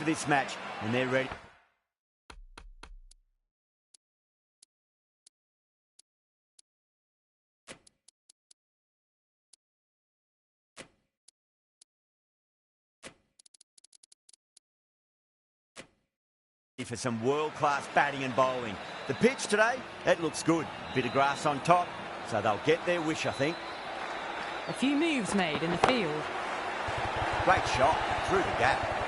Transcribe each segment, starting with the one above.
for this match, and they're ready. For some world-class batting and bowling. The pitch today, that looks good. Bit of grass on top, so they'll get their wish, I think. A few moves made in the field. Great shot through the gap.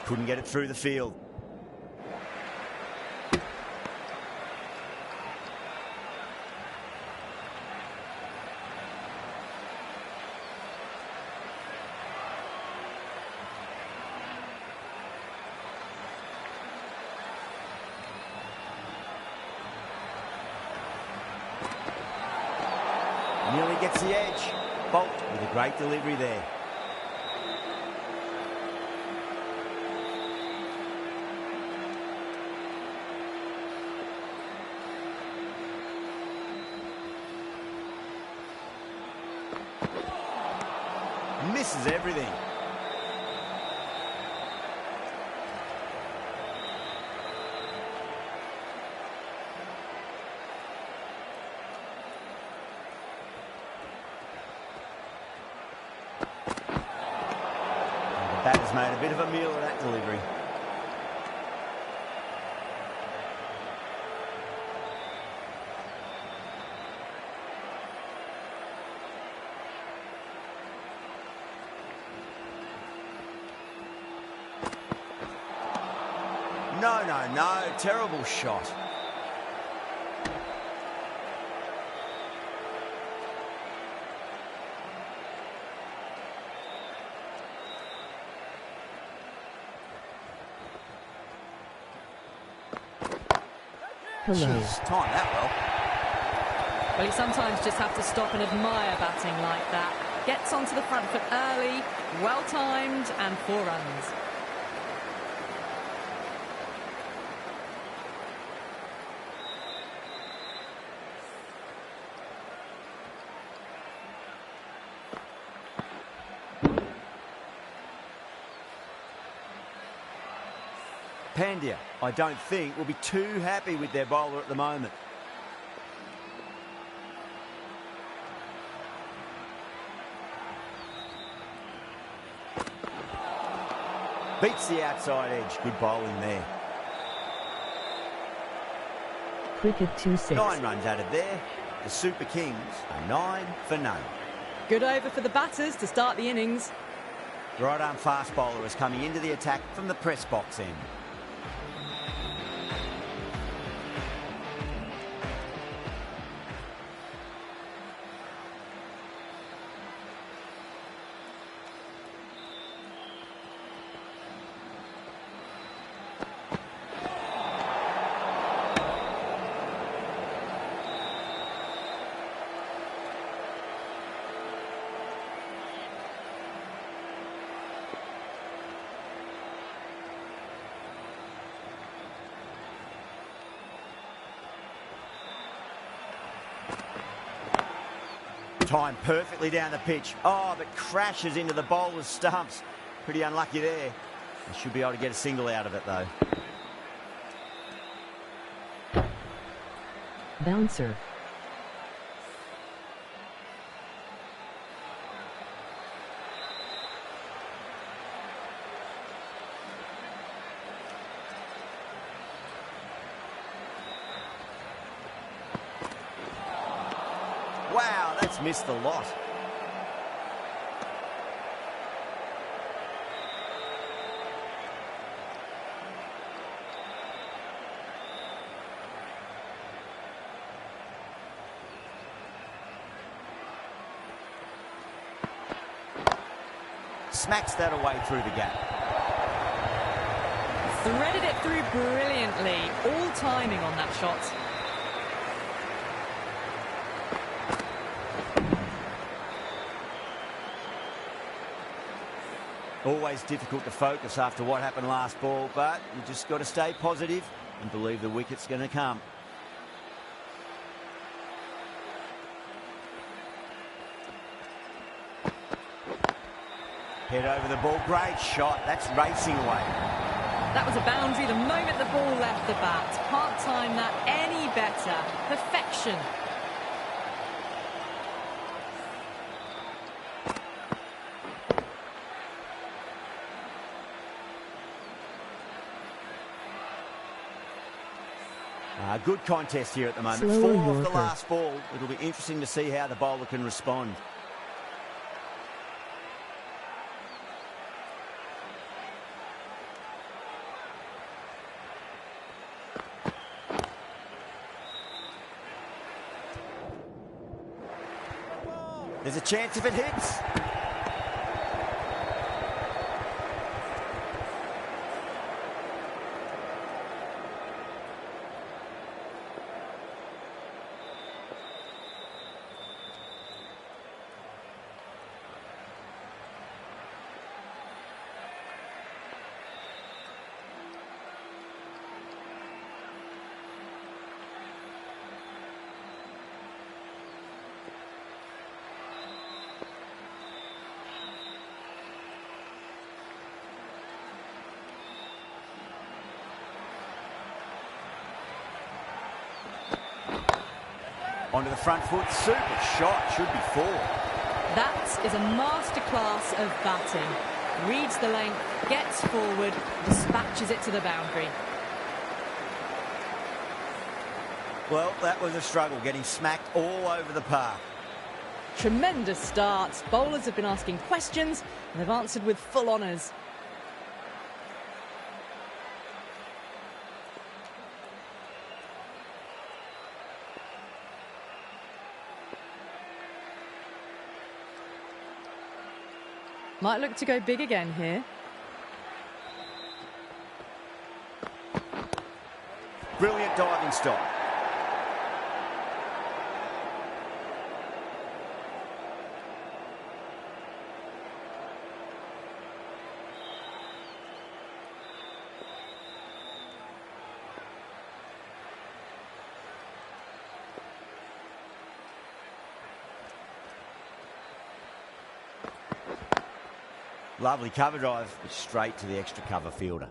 Couldn't get it through the field. Nearly gets the edge. Bolt with a great delivery there. Misses everything. The batter's made a bit of a meal of that delivery. No, terrible shot. Hello. Jeez, timed that well. Well, you sometimes just have to stop and admire batting like that. Gets onto the front foot early, well timed, and 4 runs. Pandya, I don't think, will be too happy with their bowler at the moment. Beats the outside edge. Good bowling there. Cricket 2-6. 9 runs added there. The Super Kings are 9 for none. Good over for the batters to start the innings. Right-arm fast bowler is coming into the attack from the press box end. Timed perfectly down the pitch. Oh, but crashes into the bowler's stumps. Pretty unlucky there. They should be able to get a single out of it, though. Bouncer. Wow, that's missed the lot. Smacks that away through the gap. Threaded it through brilliantly. All timing on that shot. Always difficult to focus after what happened last ball, but you just got to stay positive and believe the wicket's going to come. Head over the ball, great shot. That's racing away. That was a boundary the moment the ball left the bat. Can't time that any better. Perfection. Good contest here at the moment. Slower 4 off the Yorker. last ball. It'll be interesting to see how the bowler can respond. There's a chance if it hits. Onto the front foot, super shot, should be 4. That is a masterclass of batting. Reads the length, gets forward, dispatches it to the boundary. Well, that was a struggle, getting smacked all over the park. Tremendous start. Bowlers have been asking questions and they've answered with full honours. Might look to go big again here. Brilliant diving stop. Lovely cover drive, straight to the extra cover fielder.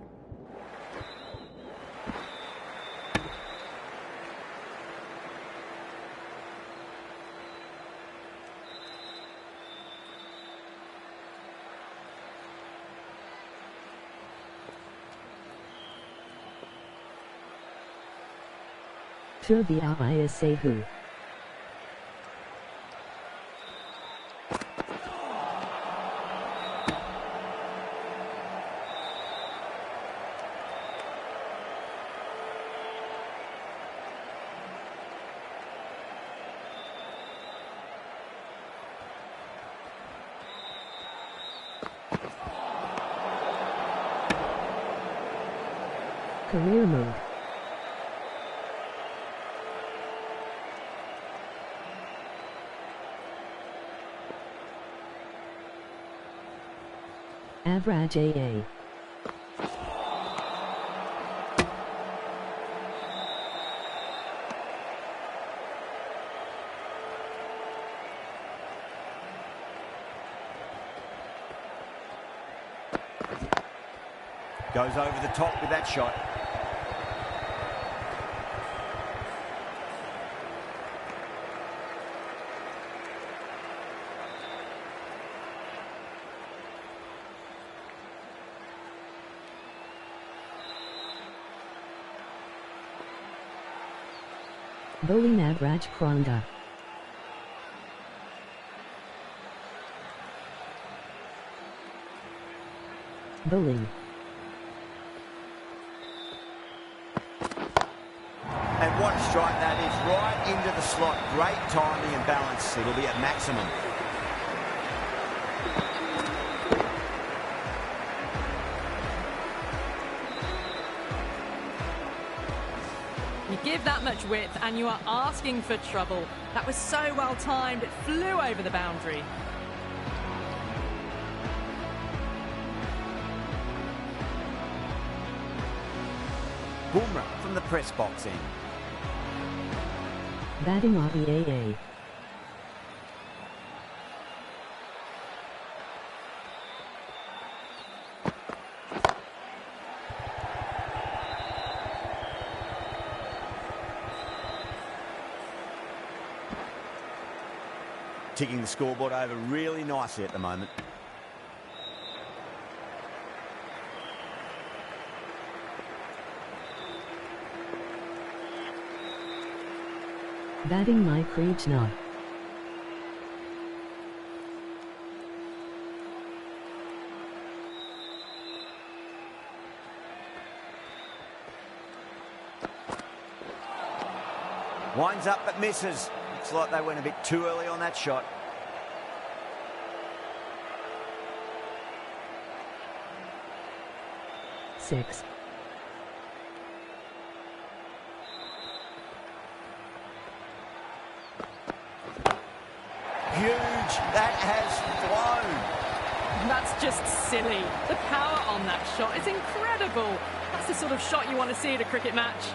To the Isahu. Career mode. Average AA. Goes over the top with that shot. Bowling average Kronda. Bowling. And what a strike that is, right into the slot. Great timing and balance. It'll be at maximum. give that much width and you are asking for trouble. That was so well timed, it flew over the boundary. Bumrah from the press box end. Batting RBAA. Ticking the scoreboard over really nicely at the moment. Batting Mike Krishna. Winds up but misses. Looks like they went a bit too early on that shot. Six. Huge. That has flown. That's just silly. The power on that shot is incredible. That's the sort of shot you want to see at a cricket match.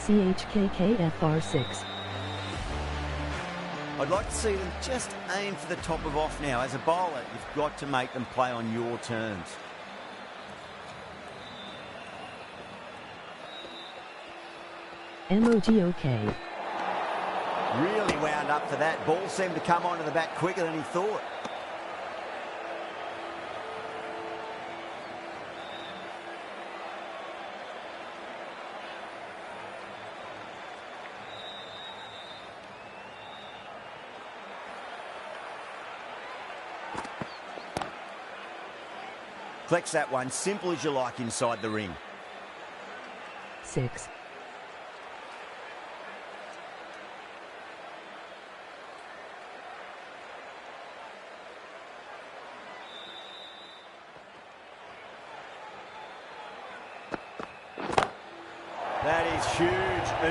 CHKKFR6. I'd like to see them just aim for the top of off now. As a bowler, you've got to make them play on your terms. MOGOK. Really wound up for that. Ball seemed to come onto the bat quicker than he thought. Collects that one, simple as you like inside the ring. 6. That is huge,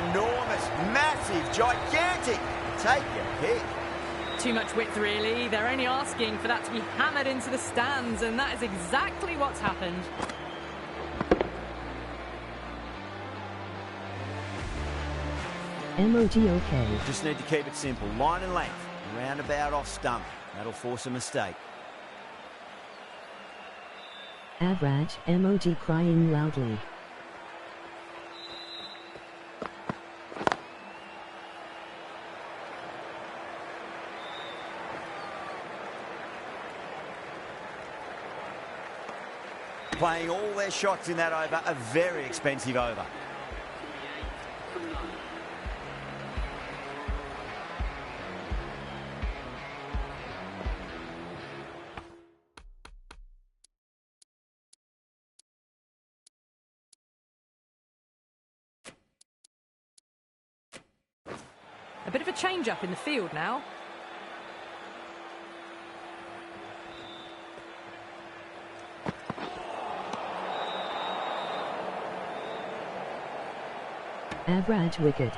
enormous, massive, gigantic. Take your pick. Too much width, really. They're only asking for that to be hammered into the stands, and that is exactly what's happened. MOGOK. Just need to keep it simple. Line and length. Roundabout off stump. That'll force a mistake. Avraj emoji crying loudly. Playing all their shots in that over, a very expensive over. A bit of a change-up in the field now. Avraj wicket.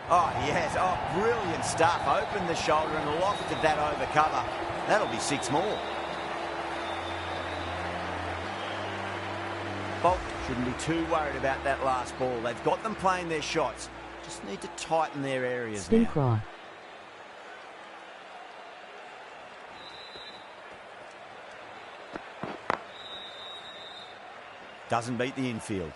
Oh, yes. Oh, brilliant stuff. Opened the shoulder and lofted that over cover. That'll be 6 more. Bolt shouldn't be too worried about that last ball. They've got them playing their shots. Just need to tighten their areas now. Spincraw. Doesn't beat the infield.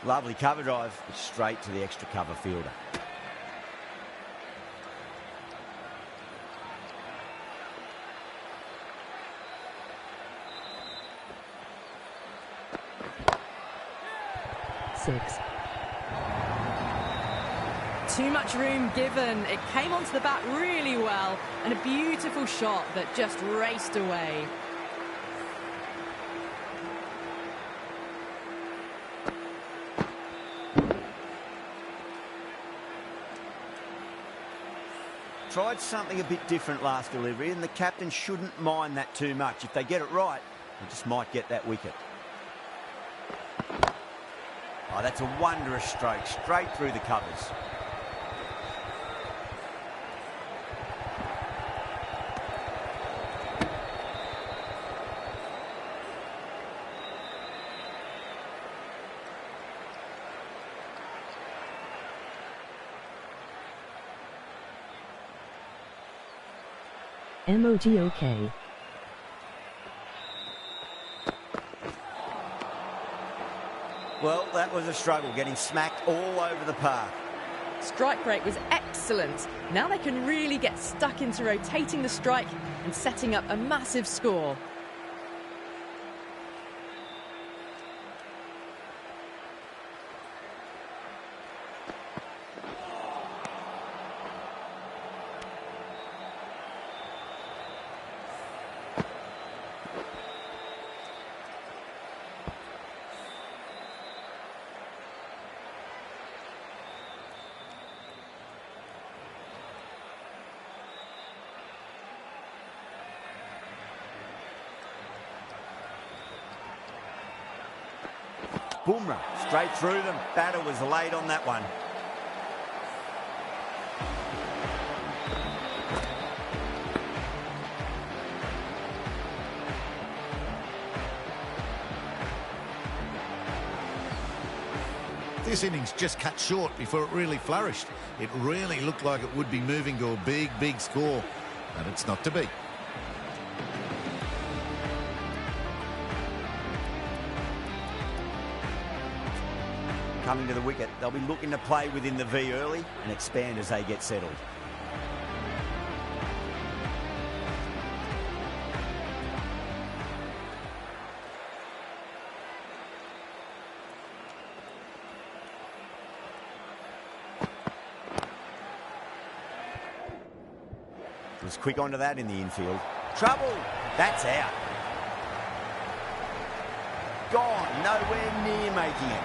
Lovely cover drive, but straight to the extra cover fielder. Six. Too much room given. It came onto the bat really well, and a beautiful shot that just raced away. Tried something a bit different last delivery, and the captain shouldn't mind that too much. If they get it right, they just might get that wicket. Oh, that's a wondrous stroke, straight through the covers. Emoji OK. Well, that was a struggle, getting smacked all over the park. Strike rate was excellent. Now they can really get stuck into rotating the strike and setting up a massive score. Bumrah, straight through them. Batter was late on that one. This innings just cut short before it really flourished. It really looked like it would be moving to a big, big score, but it's not to be. Coming to the wicket, they'll be looking to play within the V early and expand as they get settled. Was quick onto that in the infield. Trouble! That's out. Gone, nowhere near making it.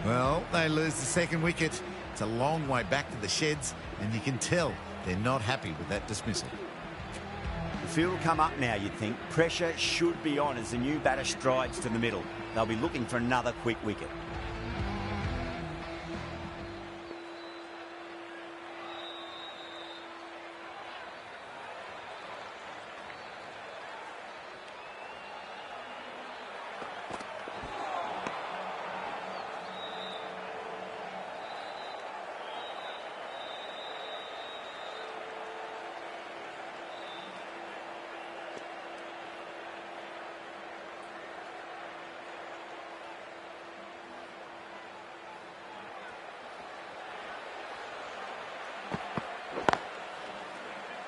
Well, they lose the second wicket. It's a long way back to the sheds, and you can tell they're not happy with that dismissal. The field will come up now, you'd think. Pressure should be on as the new batter strides to the middle. They'll be looking for another quick wicket.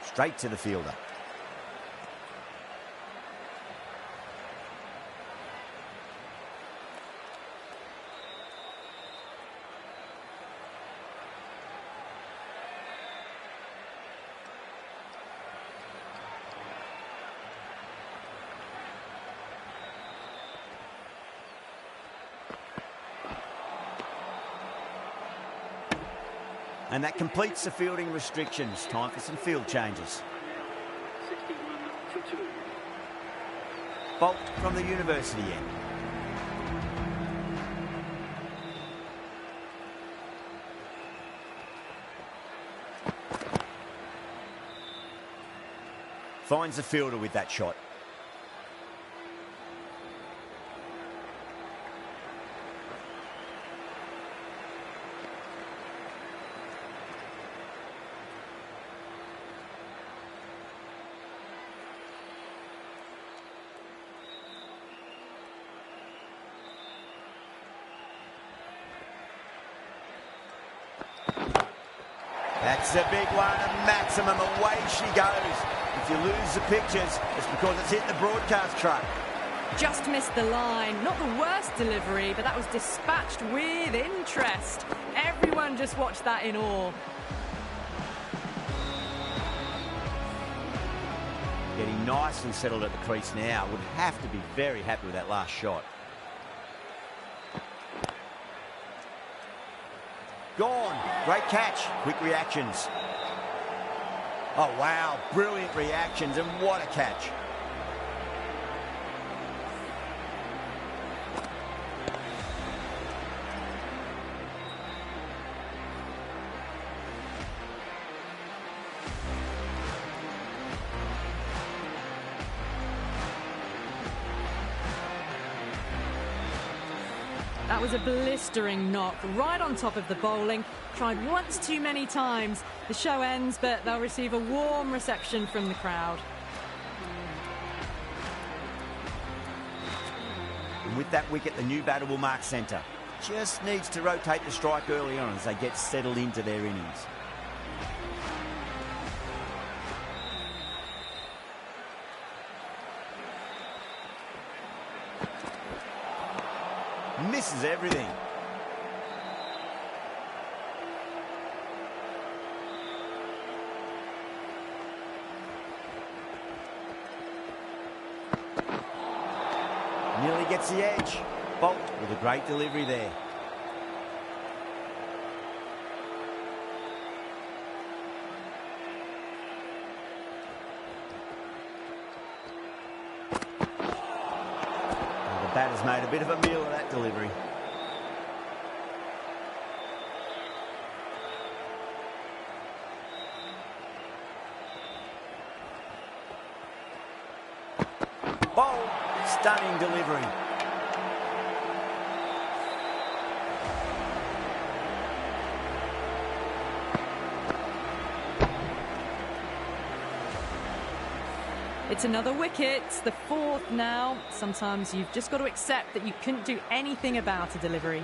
Straight to the fielder. And that completes the fielding restrictions. Time for some field changes. 61 to 2. Bolt from the university end. Finds the fielder with that shot. That's a big one, a maximum. Away she goes. If you lose the pictures, it's because it's hit the broadcast truck. Just missed the line. Not the worst delivery, but that was dispatched with interest. Everyone just watched that in awe. Getting nice and settled at the crease now. Would have to be very happy with that last shot. Gone. Great catch. Quick reactions. Oh, wow. Brilliant reactions, and what a catch. That was a blistering knock right on top of the bowling. Tried once too many times. The show ends, but they'll receive a warm reception from the crowd. And with that wicket, the new batter will mark centre. Just needs to rotate the strike early on as they get settled into their innings. Misses everything. Nearly gets the edge. Bolt with a great delivery there. The batter's made a bit of a meal of that delivery. Bold, stunning delivery. It's another wicket, the fourth now. Sometimes you've just got to accept that you couldn't do anything about a delivery.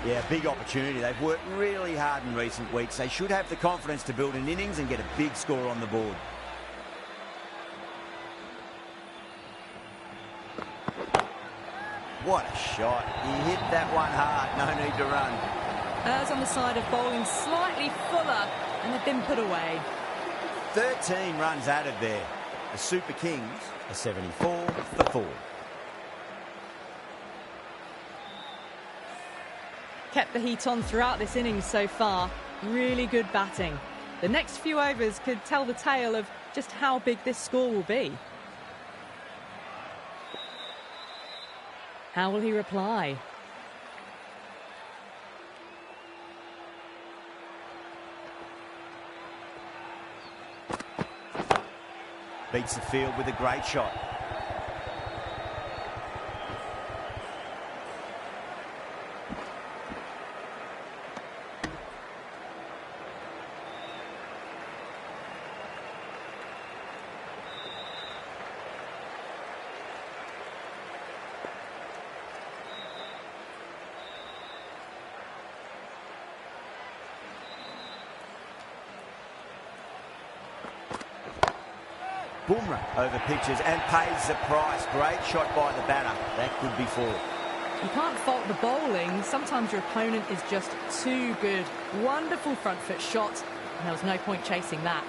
Yeah, big opportunity. They've worked really hard in recent weeks. They should have the confidence to build an innings and get a big score on the board. What a shot. He hit that one hard. No need to run. Errs on the side of bowling slightly fuller, and they've been put away. 13 runs added there. The Super Kings are 74 for 4. Kept the heat on throughout this innings so far. Really good batting. The next few overs could tell the tale of just how big this score will be. How will he reply? Beats the field with a great shot. Bumrah over pitches and pays the price. Great shot by the batter. That could be 4. You can't fault the bowling. Sometimes your opponent is just too good. Wonderful front foot shot, and there was no point chasing that.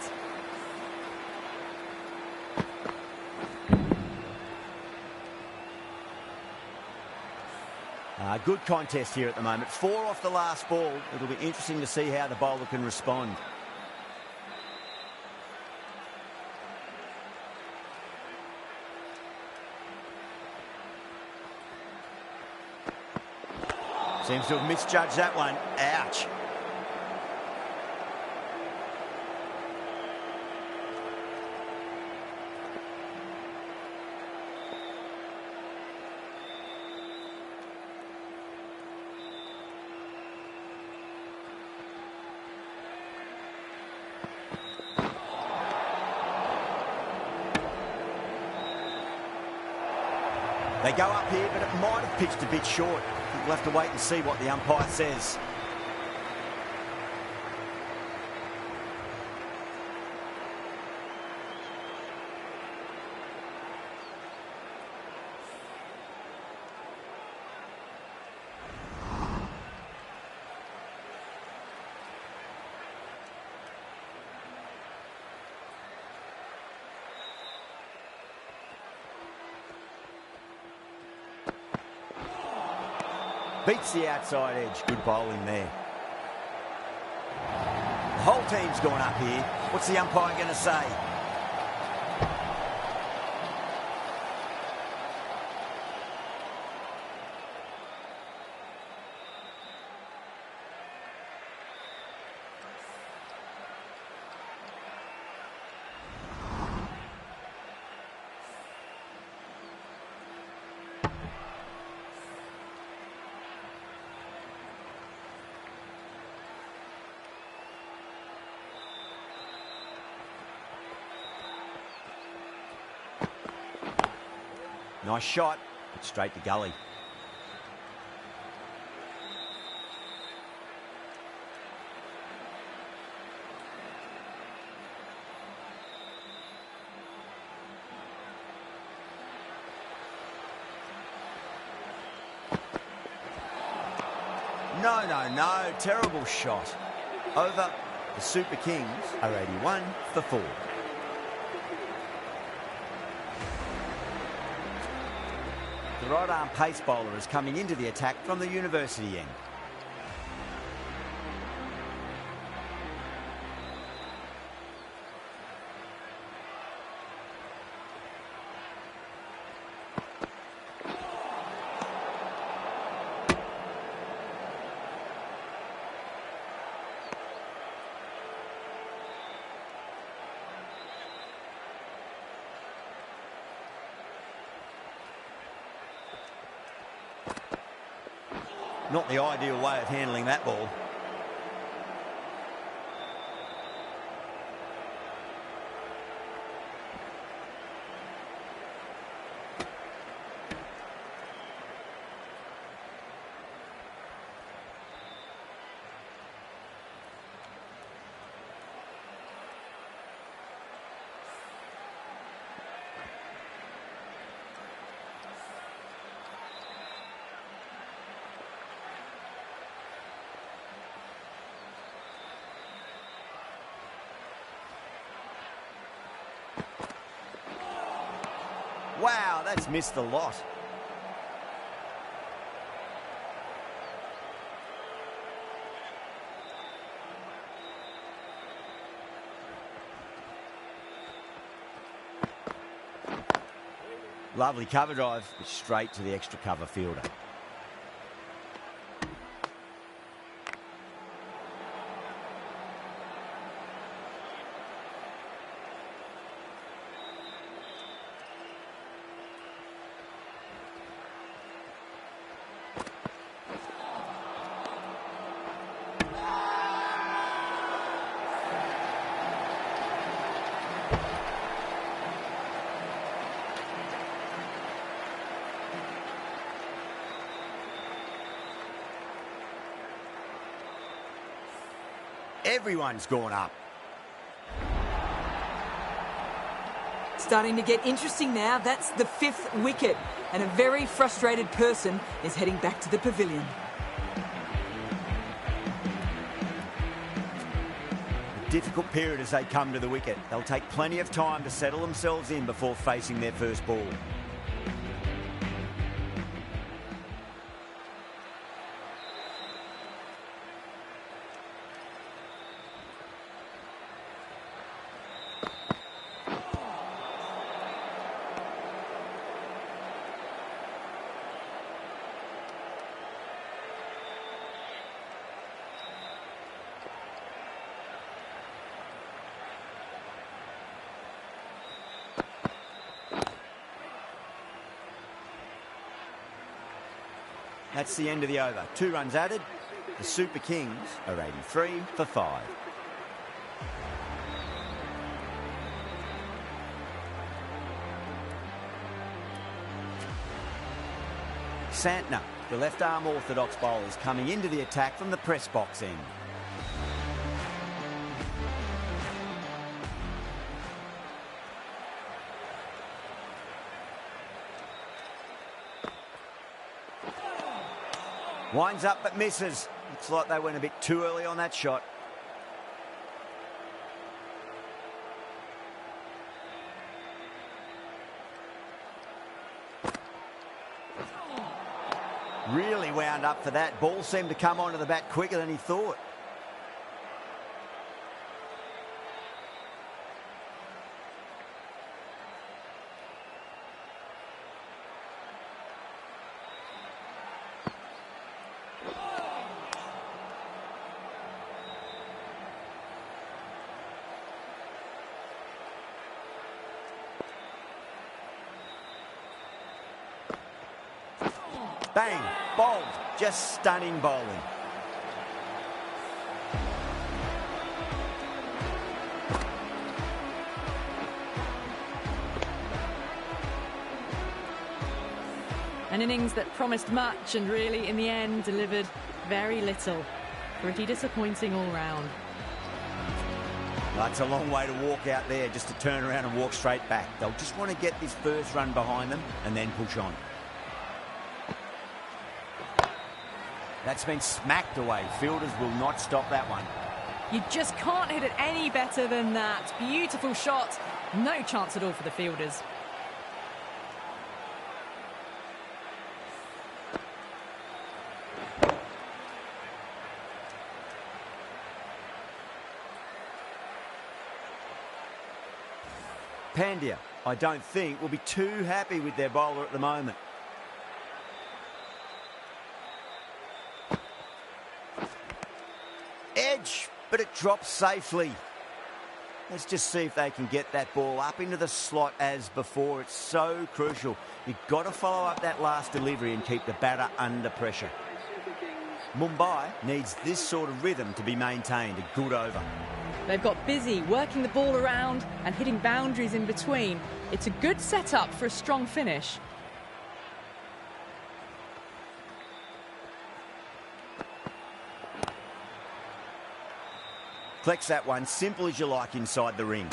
Good contest here at the moment. 4 off the last ball. It'll be interesting to see how the bowler can respond. Seems to have misjudged that one. Ouch. They go up here, but it might have pitched a bit short. We'll have to wait and see what the umpire says. Beats the outside edge. Good bowling there. The whole team's gone up here. What's the umpire going to say? Nice shot, but straight to gully. No. Terrible shot. Over. The Super Kings are 81 for 4. The right-arm pace bowler is coming into the attack from the university end. Not the ideal way of handling that ball. Wow, that's missed the lot. Lovely cover drive, but straight to the extra cover fielder. Everyone's gone up. Starting to get interesting now. That's the 5th wicket. And a very frustrated person is heading back to the pavilion. A difficult period as they come to the wicket. They'll take plenty of time to settle themselves in before facing their first ball. That's the end of the over. 2 runs added. The Super Kings are 83 for 5. Santner, the left-arm orthodox bowler, is coming into the attack from the press box end. Winds up but misses. Looks like they went a bit too early on that shot. Really wound up for that. Ball seemed to come onto the bat quicker than he thought. Bang, bowled, just stunning bowling. An innings that promised much and really, in the end, delivered very little. Pretty disappointing all round. That's a long way to walk out there just to turn around and walk straight back. They'll just want to get this first run behind them and then push on. That's been smacked away. Fielders will not stop that one. You just can't hit it any better than that. Beautiful shot. No chance at all for the fielders. Pandya, I don't think, will be too happy with their bowler at the moment. Edge, but it drops safely. Let's just see if they can get that ball up into the slot as before. It's so crucial. You've got to follow up that last delivery and keep the batter under pressure. Mumbai needs this sort of rhythm to be maintained. A good over. They've got busy working the ball around and hitting boundaries in between. It's a good setup for a strong finish. Collects that one, simple as you like, inside the ring.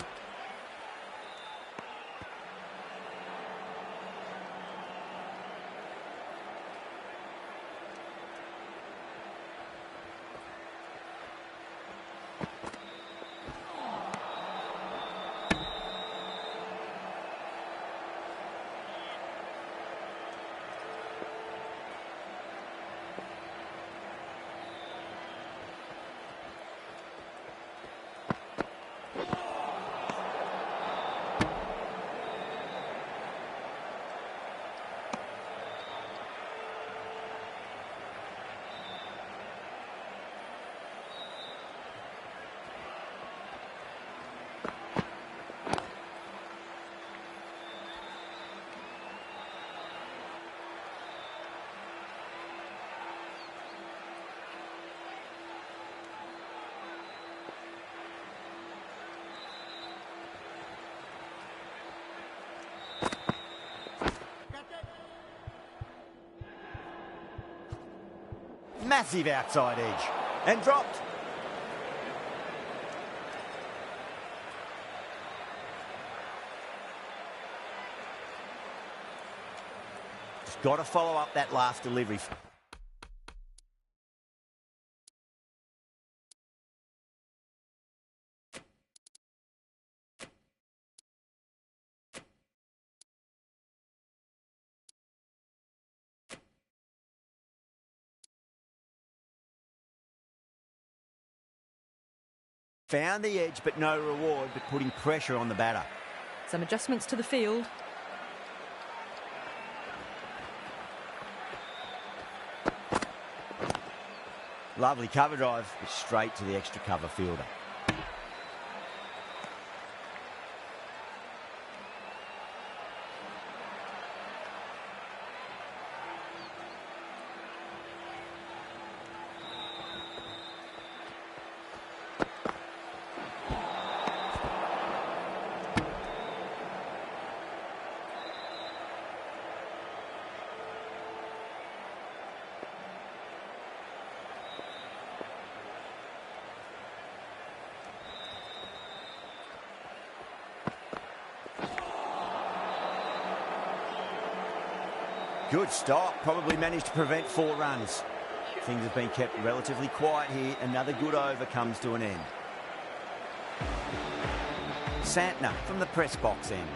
Massive outside edge. And dropped. Just got to follow up that last delivery. Found the edge, but no reward, but putting pressure on the batter. Some adjustments to the field. Lovely cover drive, but straight to the extra cover fielder. Good stop, probably managed to prevent 4 runs. Things have been kept relatively quiet here. Another good over comes to an end. Santner from the press box end.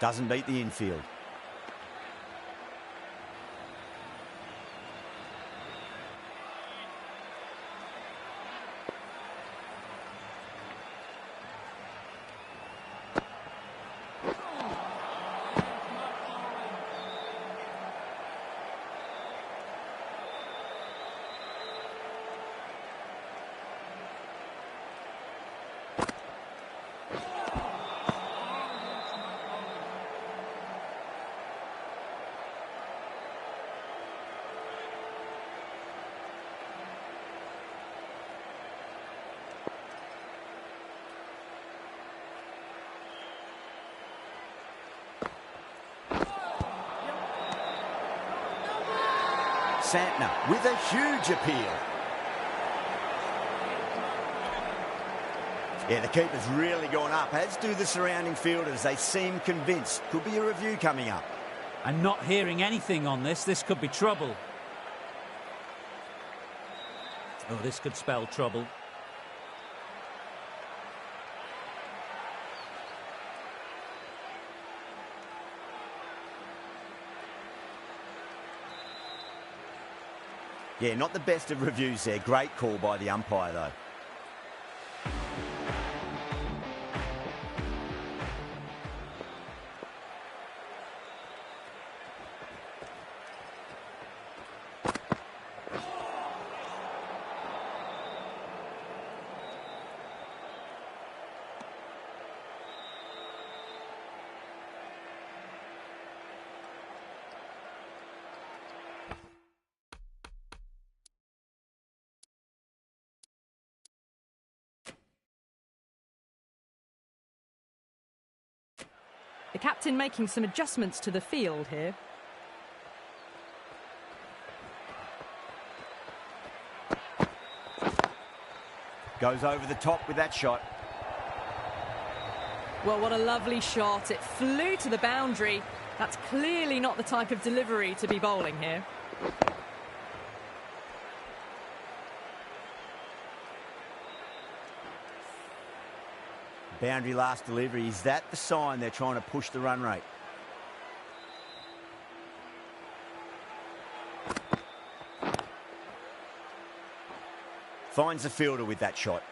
Doesn't beat the infield. Santner with a huge appeal. Yeah, the keeper's really gone up, as do the surrounding fielders. They seem convinced. Could be a review coming up. I'm not hearing anything on this. This could be trouble. Oh, this could spell trouble. Yeah, not the best of reviews there. Great call by the umpire, though. The captain making some adjustments to the field here. Goes over the top with that shot. Well, what a lovely shot. It flew to the boundary. That's clearly not the type of delivery to be bowling here. Boundary last delivery. Is that the sign they're trying to push the run rate? Finds the fielder with that shot.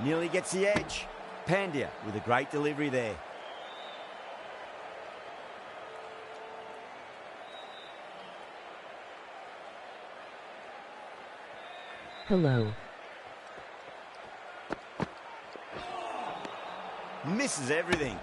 Nearly gets the edge. Pandya with a great delivery there. Hello. Misses everything.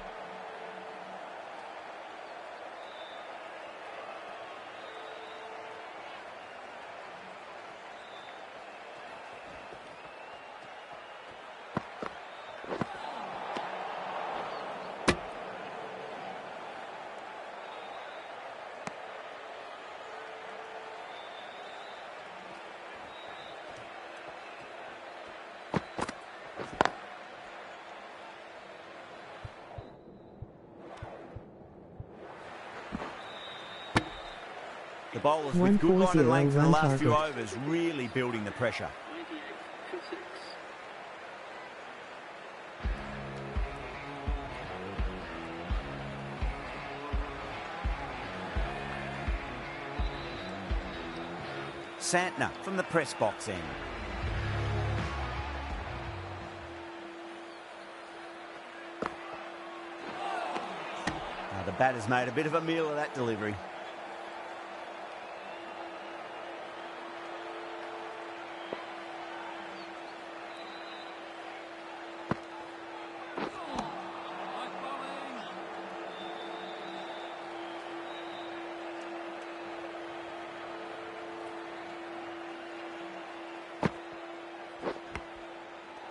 The bowlers with good line and length in the last few overs, really building the pressure. Santner from the press box end. Now the batter's made a bit of a meal of that delivery.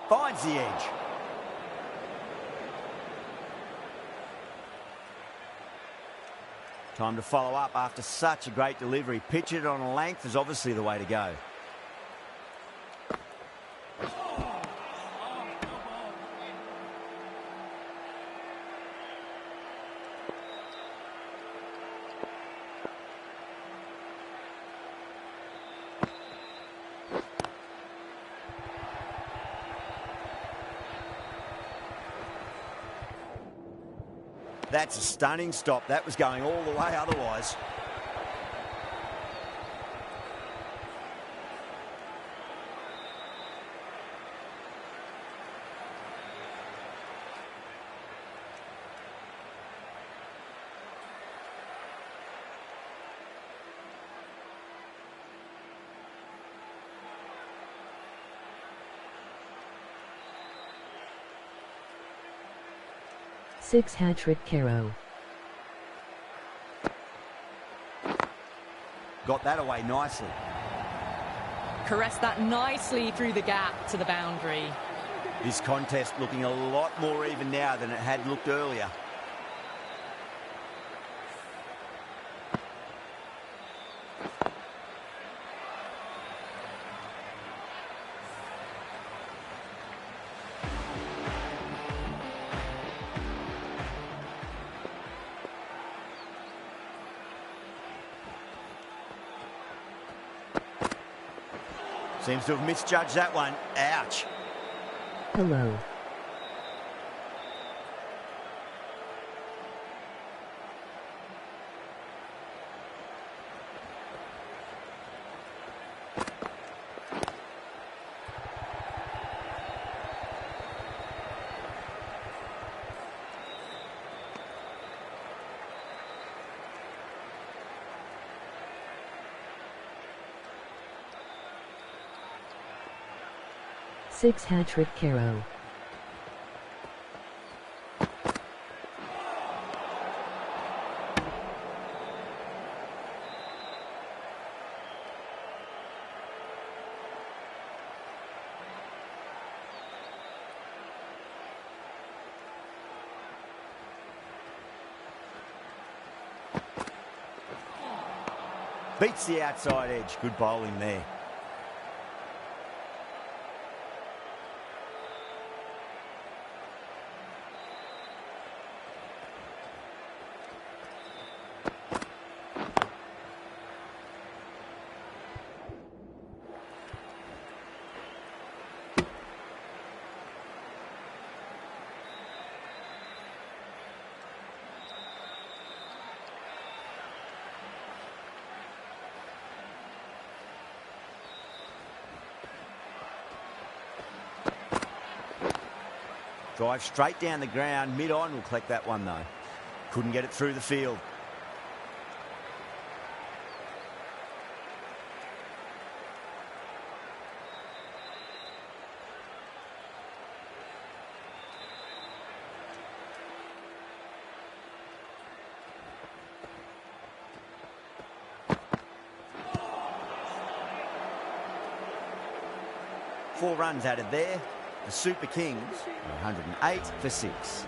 Finds the edge. Time to follow up after such a great delivery. Pitch it on a length is obviously the way to go. That's a stunning stop. That was going all the way otherwise. Six hat-trick Caro. Got that away nicely. Caressed that nicely through the gap to the boundary. This contest looking a lot more even now than it had looked earlier. Seems to have misjudged that one. Ouch. Hello. 6 hat-trick Caro. Beats the outside edge. Good bowling there. Drive straight down the ground. Mid-on will collect that one, though. Couldn't get it through the field. Four runs added there. The Super Kings are 108 for 6.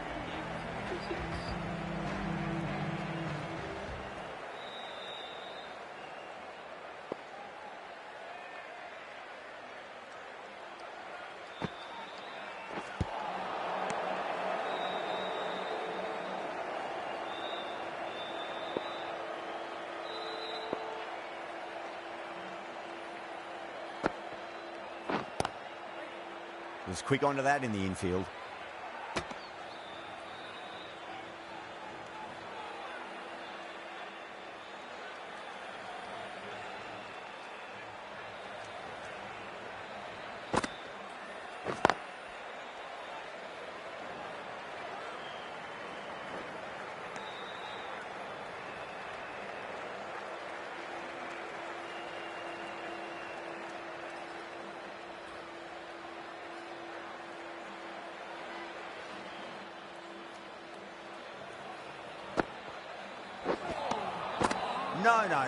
Was quick onto that in the infield.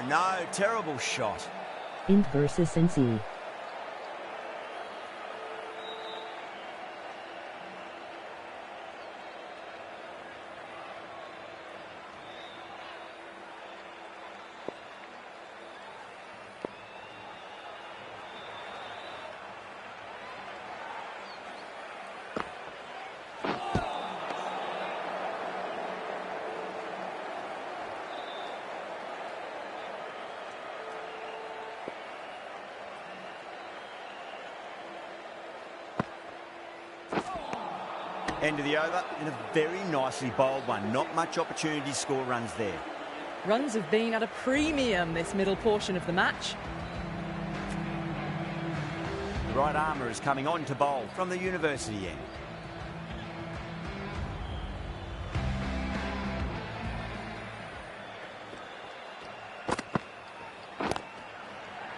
No. Terrible shot. Int versus NC. End of the over, and a very nicely bowled one. Not much opportunity to score runs there. Runs have been at a premium this middle portion of the match. The right armour is coming on to bowl from the university end.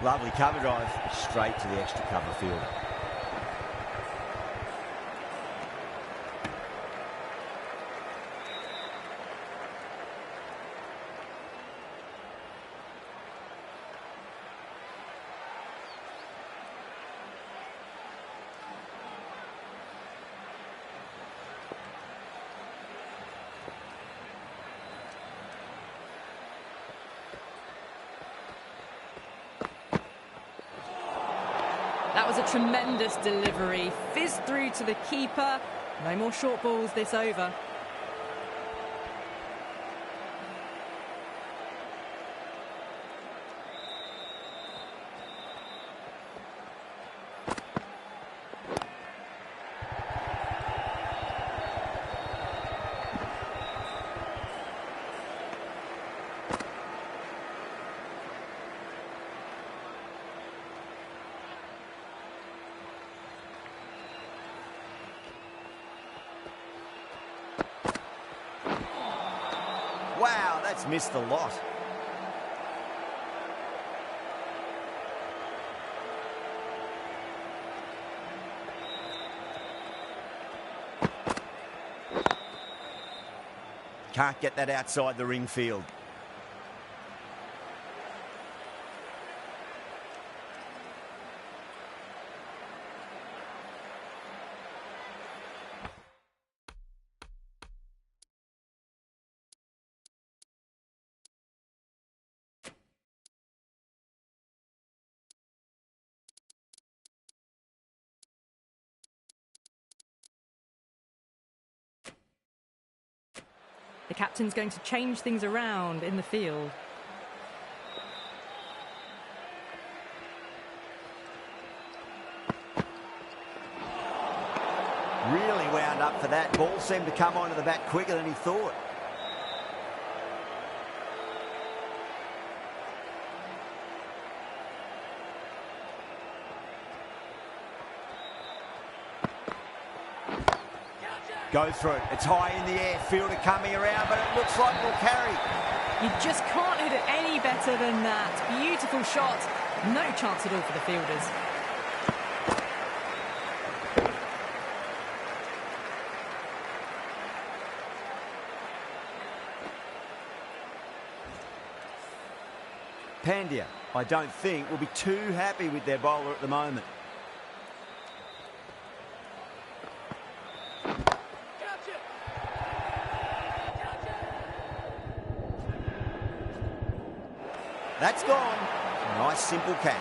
Lovely cover drive, straight to the extra cover field. That was a tremendous delivery. Fizzed through to the keeper. No more short balls this over. Wow, that's missed the lot. Can't get that outside the ring field. The captain's going to change things around in the field. Really wound up for that. Ball seemed to come onto the bat quicker than he thought. Go through it. It's high in the air. Fielder coming around, but it looks like it'll carry. You just can't hit it any better than that. Beautiful shot. No chance at all for the fielders. Pandya, I don't think, will be too happy with their bowler at the moment. That's gone. Nice, simple catch.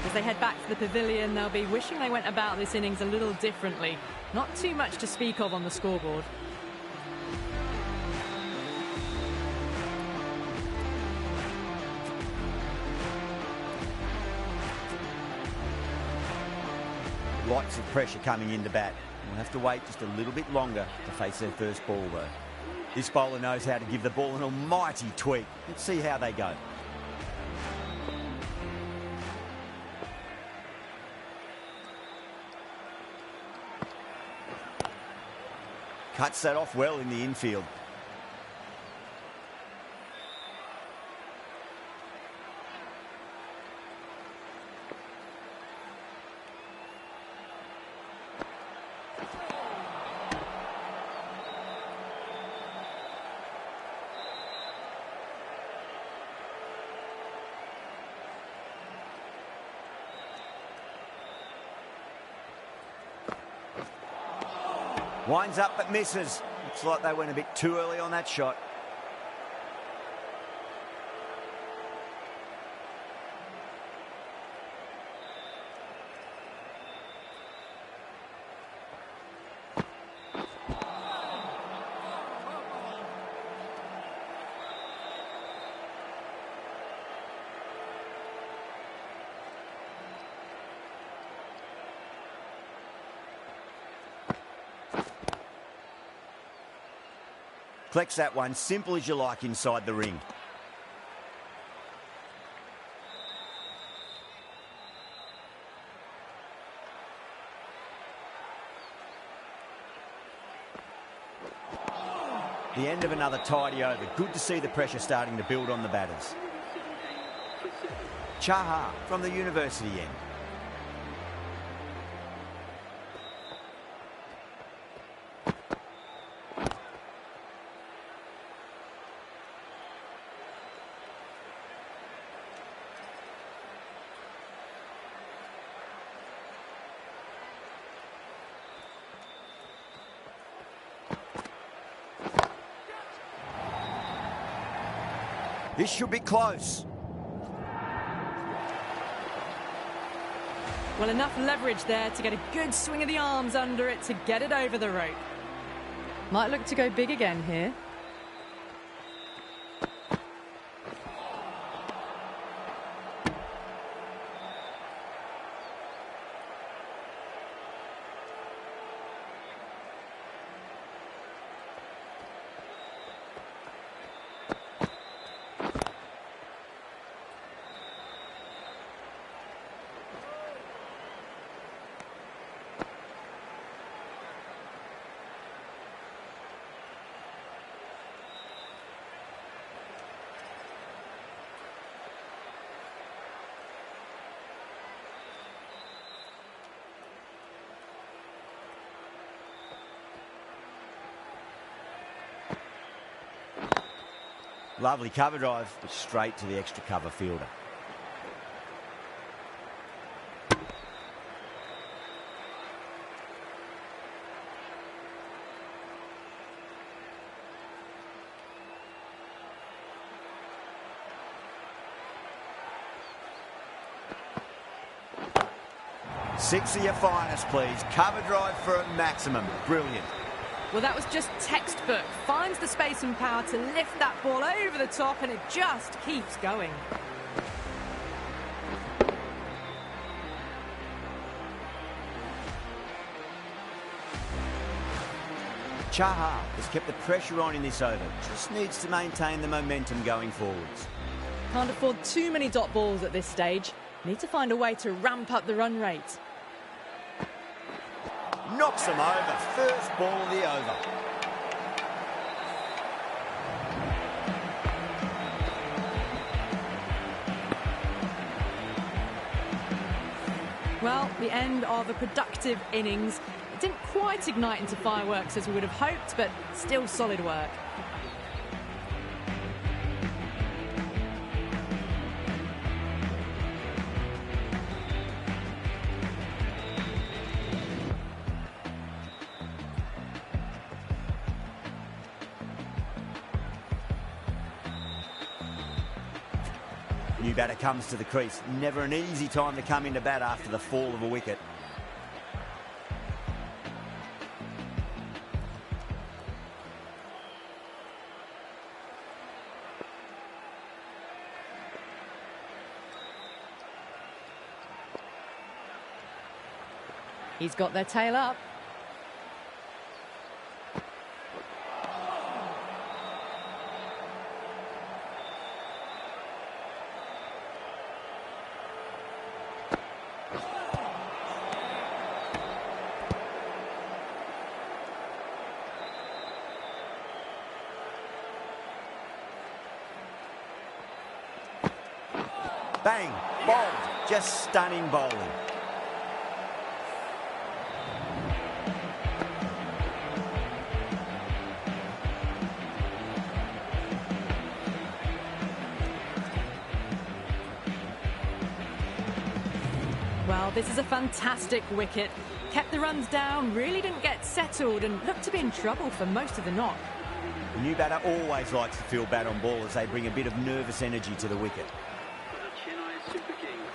As they head back to the pavilion, they'll be wishing they went about this innings a little differently. Not too much to speak of on the scoreboard. Lots of pressure coming into bat. We'll have to wait just a little bit longer to face their first ball, though. This bowler knows how to give the ball an almighty tweak. Let's see how they go. Cuts that off well in the infield. Winds up but misses. Looks like they went a bit too early on that shot. Collects that one, simple as you like inside the ring. The end of another tidy over. Good to see the pressure starting to build on the batters. Chaha from the university end. This should be close. Well, enough leverage there to get a good swing of the arms under it to get it over the rope. Might look to go big again here. Lovely cover drive, but straight to the extra cover fielder. Six of your finest, please. Cover drive for a maximum. Brilliant. Well, that was just textbook. Finds the space and power to lift that ball over the top, and it just keeps going. Chaha has kept the pressure on in this over. Just needs to maintain the momentum going forwards. Can't afford too many dot balls at this stage. Need to find a way to ramp up the run rate. Knocks them over. First ball of the over. Well, the end of a productive innings. It didn't quite ignite into fireworks as we would have hoped, but still solid work. New batter comes to the crease. Never an easy time to come into bat after the fall of a wicket. He's got their tail up. Bang, bowled, just stunning bowling. Well, this is a fantastic wicket. Kept the runs down, really didn't get settled, and looked to be in trouble for most of the knock. The new batter always likes to feel bat on ball as they bring a bit of nervous energy to the wicket. Chennai Super Kings.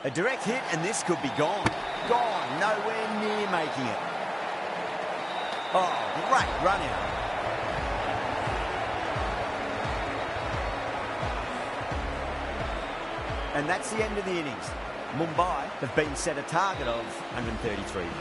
A direct hit, and this could be gone. Gone, nowhere near making it. Oh, great run out. And that's the end of the innings. Mumbai have been set a target of 133 runs.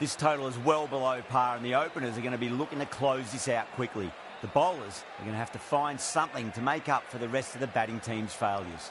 This total is well below par, and the openers are going to be looking to close this out quickly. The bowlers are going to have to find something to make up for the rest of the batting team's failures.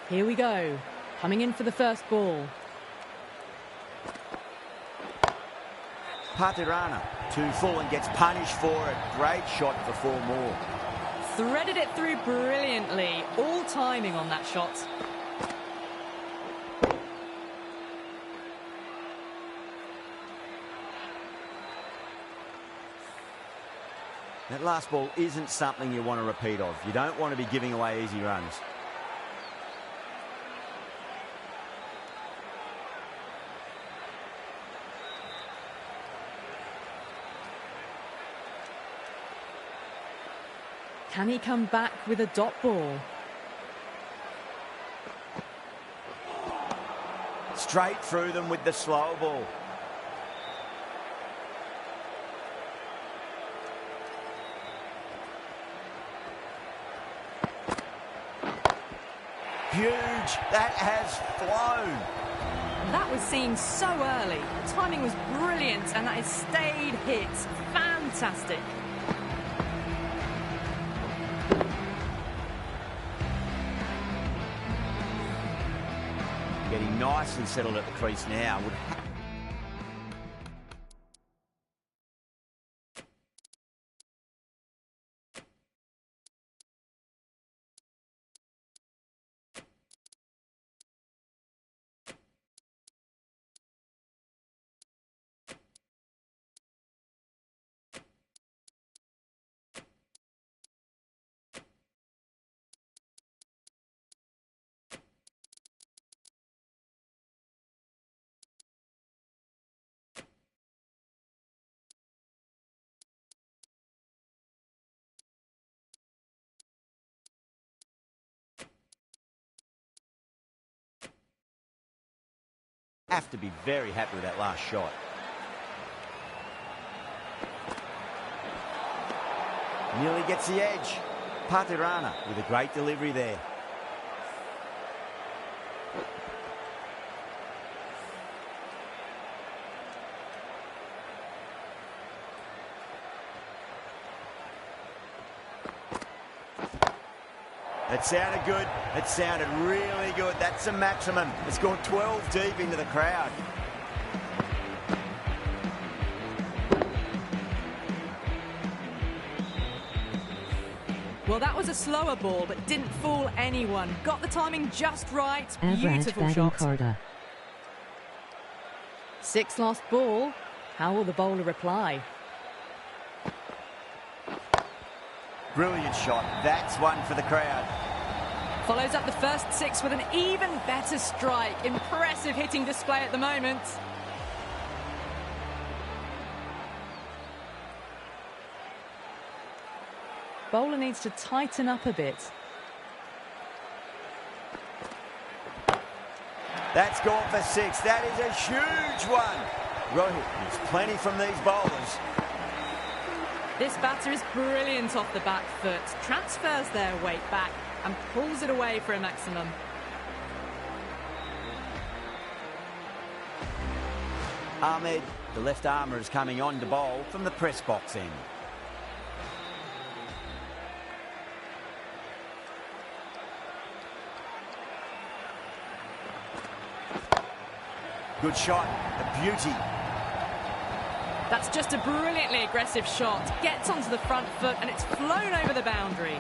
Here we go. Coming in for the first ball. Patirana, 2 full and gets punished for it. Great shot for 4 more. Threaded it through brilliantly. All timing on that shot. That last ball isn't something you want to repeat of. You don't want to be giving away easy runs. Can he come back with a dot ball? Straight through them with the slow ball. Huge. That has flown. That was seen so early. The timing was brilliant, and that has stayed hit. Fantastic. Getting nice and settled at the crease now. Would have to be very happy with that last shot. Nearly gets the edge. Patirana with a great delivery there. It sounded good. It sounded really good. That's a maximum. It's gone 12 deep into the crowd. Well, that was a slower ball, but didn't fool anyone. Got the timing just right. Beautiful shot. Carter. 6th last ball. How will the bowler reply? Brilliant shot. That's one for the crowd. Follows up the first 6 with an even better strike. Impressive hitting display at the moment. Bowler needs to tighten up a bit. That's gone for 6. That is a huge one. Rohit needs plenty from these bowlers. This batter is brilliant off the back foot. Transfers their weight back and pulls it away for a maximum. Ahmed, the left armour, is coming on to bowl from the press box end. Good shot, a beauty. That's just a brilliantly aggressive shot. Gets onto the front foot and it's flown over the boundary.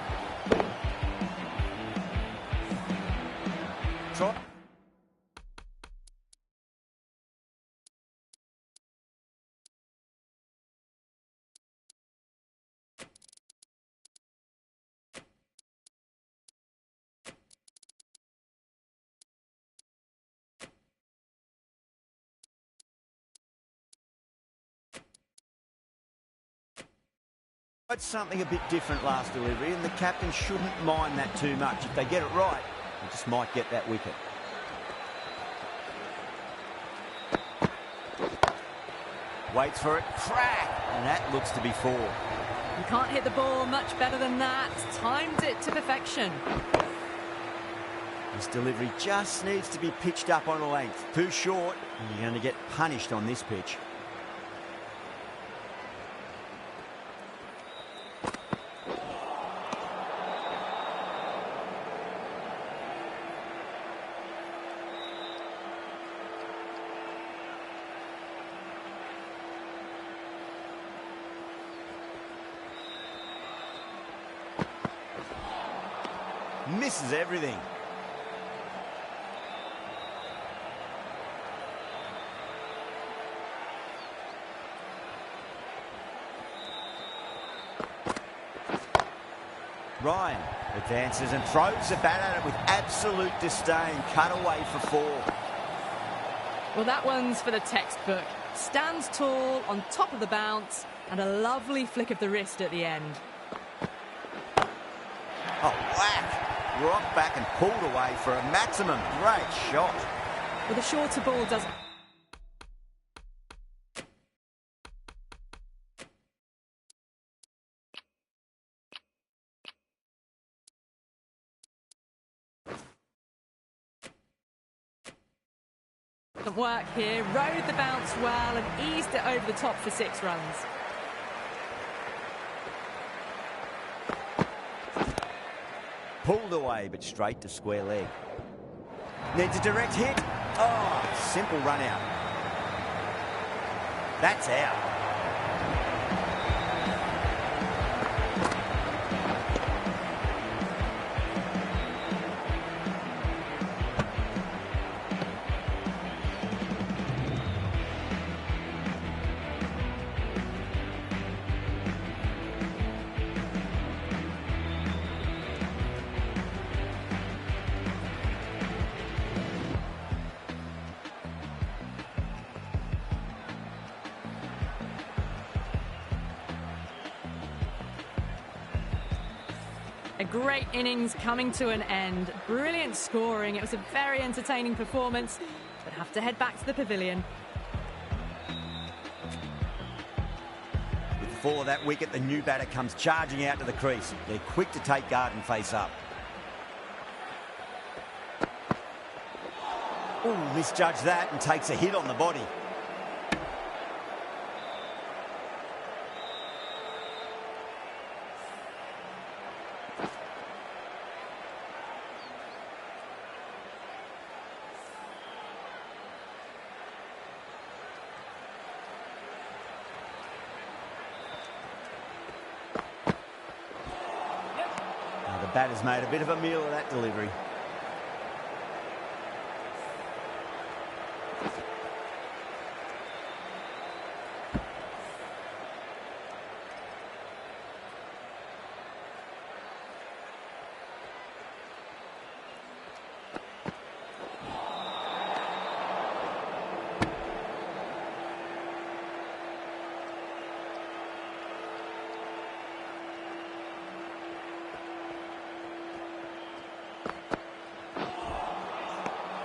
Try. Tried something a bit different last delivery, and the captain shouldn't mind that too much. If they get it right, they just might get that wicket. Waits for it, crack, and that looks to be 4. You can't hit the ball much better than that. Timed it to perfection. This delivery just needs to be pitched up on a length. Too short, and you're going to get punished on this pitch. Misses everything. Ryan advances and throws the bat at it with absolute disdain. Cut away for 4. Well, that one's for the textbook. Stands tall on top of the bounce and a lovely flick of the wrist at the end. Oh, whack! Rocked back and pulled away for a maximum. Great shot. Well, the shorter ball does... work here, rode the bounce well and eased it over the top for 6 runs. Pulled away, but straight to square leg. Needs a direct hit. Oh, simple run out. That's out. A great innings coming to an end. Brilliant scoring. It was a very entertaining performance, but have to head back to the pavilion. With the fall of that wicket, the new batter comes charging out to the crease. They're quick to take guard and face up. Ooh, misjudged that and takes a hit on the body. The batter's made a bit of a meal of that delivery.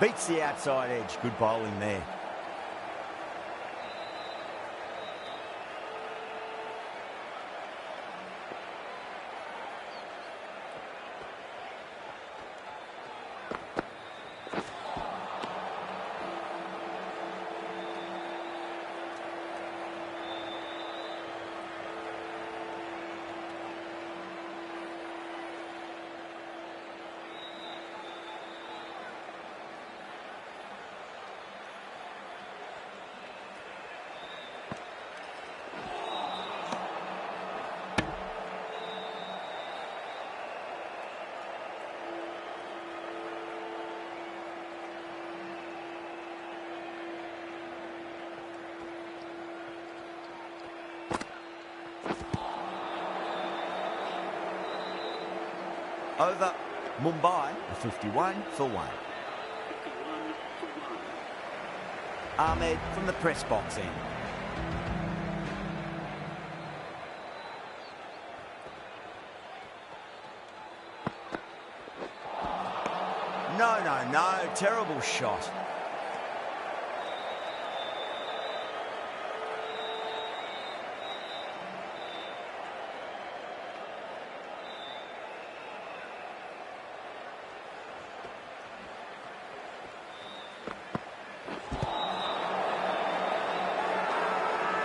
Beats the outside edge. Good bowling there. Over Mumbai, a 51 for 1. 51 for 1. Ahmed from the press box end. No, terrible shot.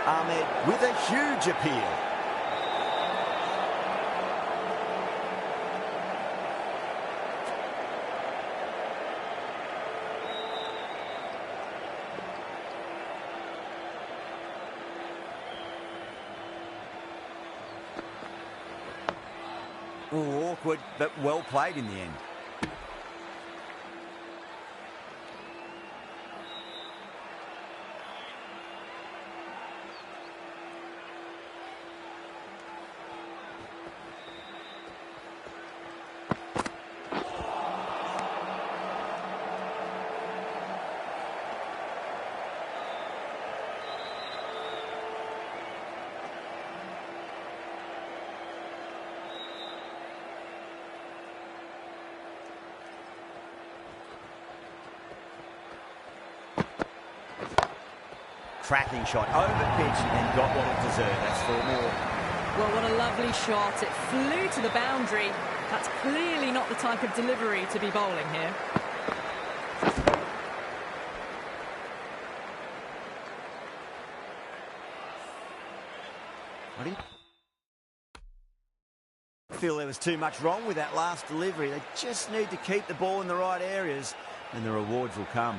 Ahmed with a huge appeal. Oh, awkward, but well played in the end. Cracking shot over pitch and got what it deserved. That's 4 more. Well, what a lovely shot. It flew to the boundary. That's clearly not the type of delivery to be bowling here. I didn't feel there was too much wrong with that last delivery. They just need to keep the ball in the right areas and the rewards will come.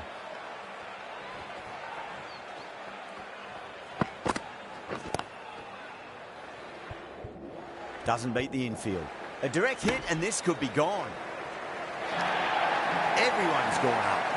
Doesn't beat the infield. A direct hit and this could be gone. Everyone's gone up.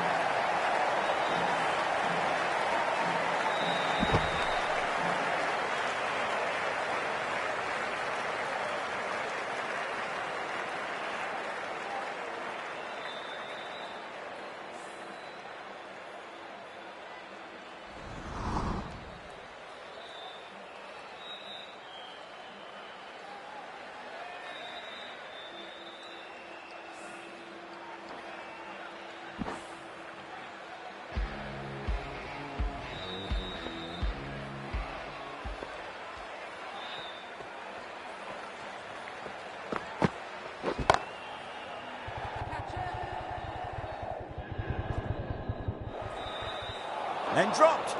And dropped.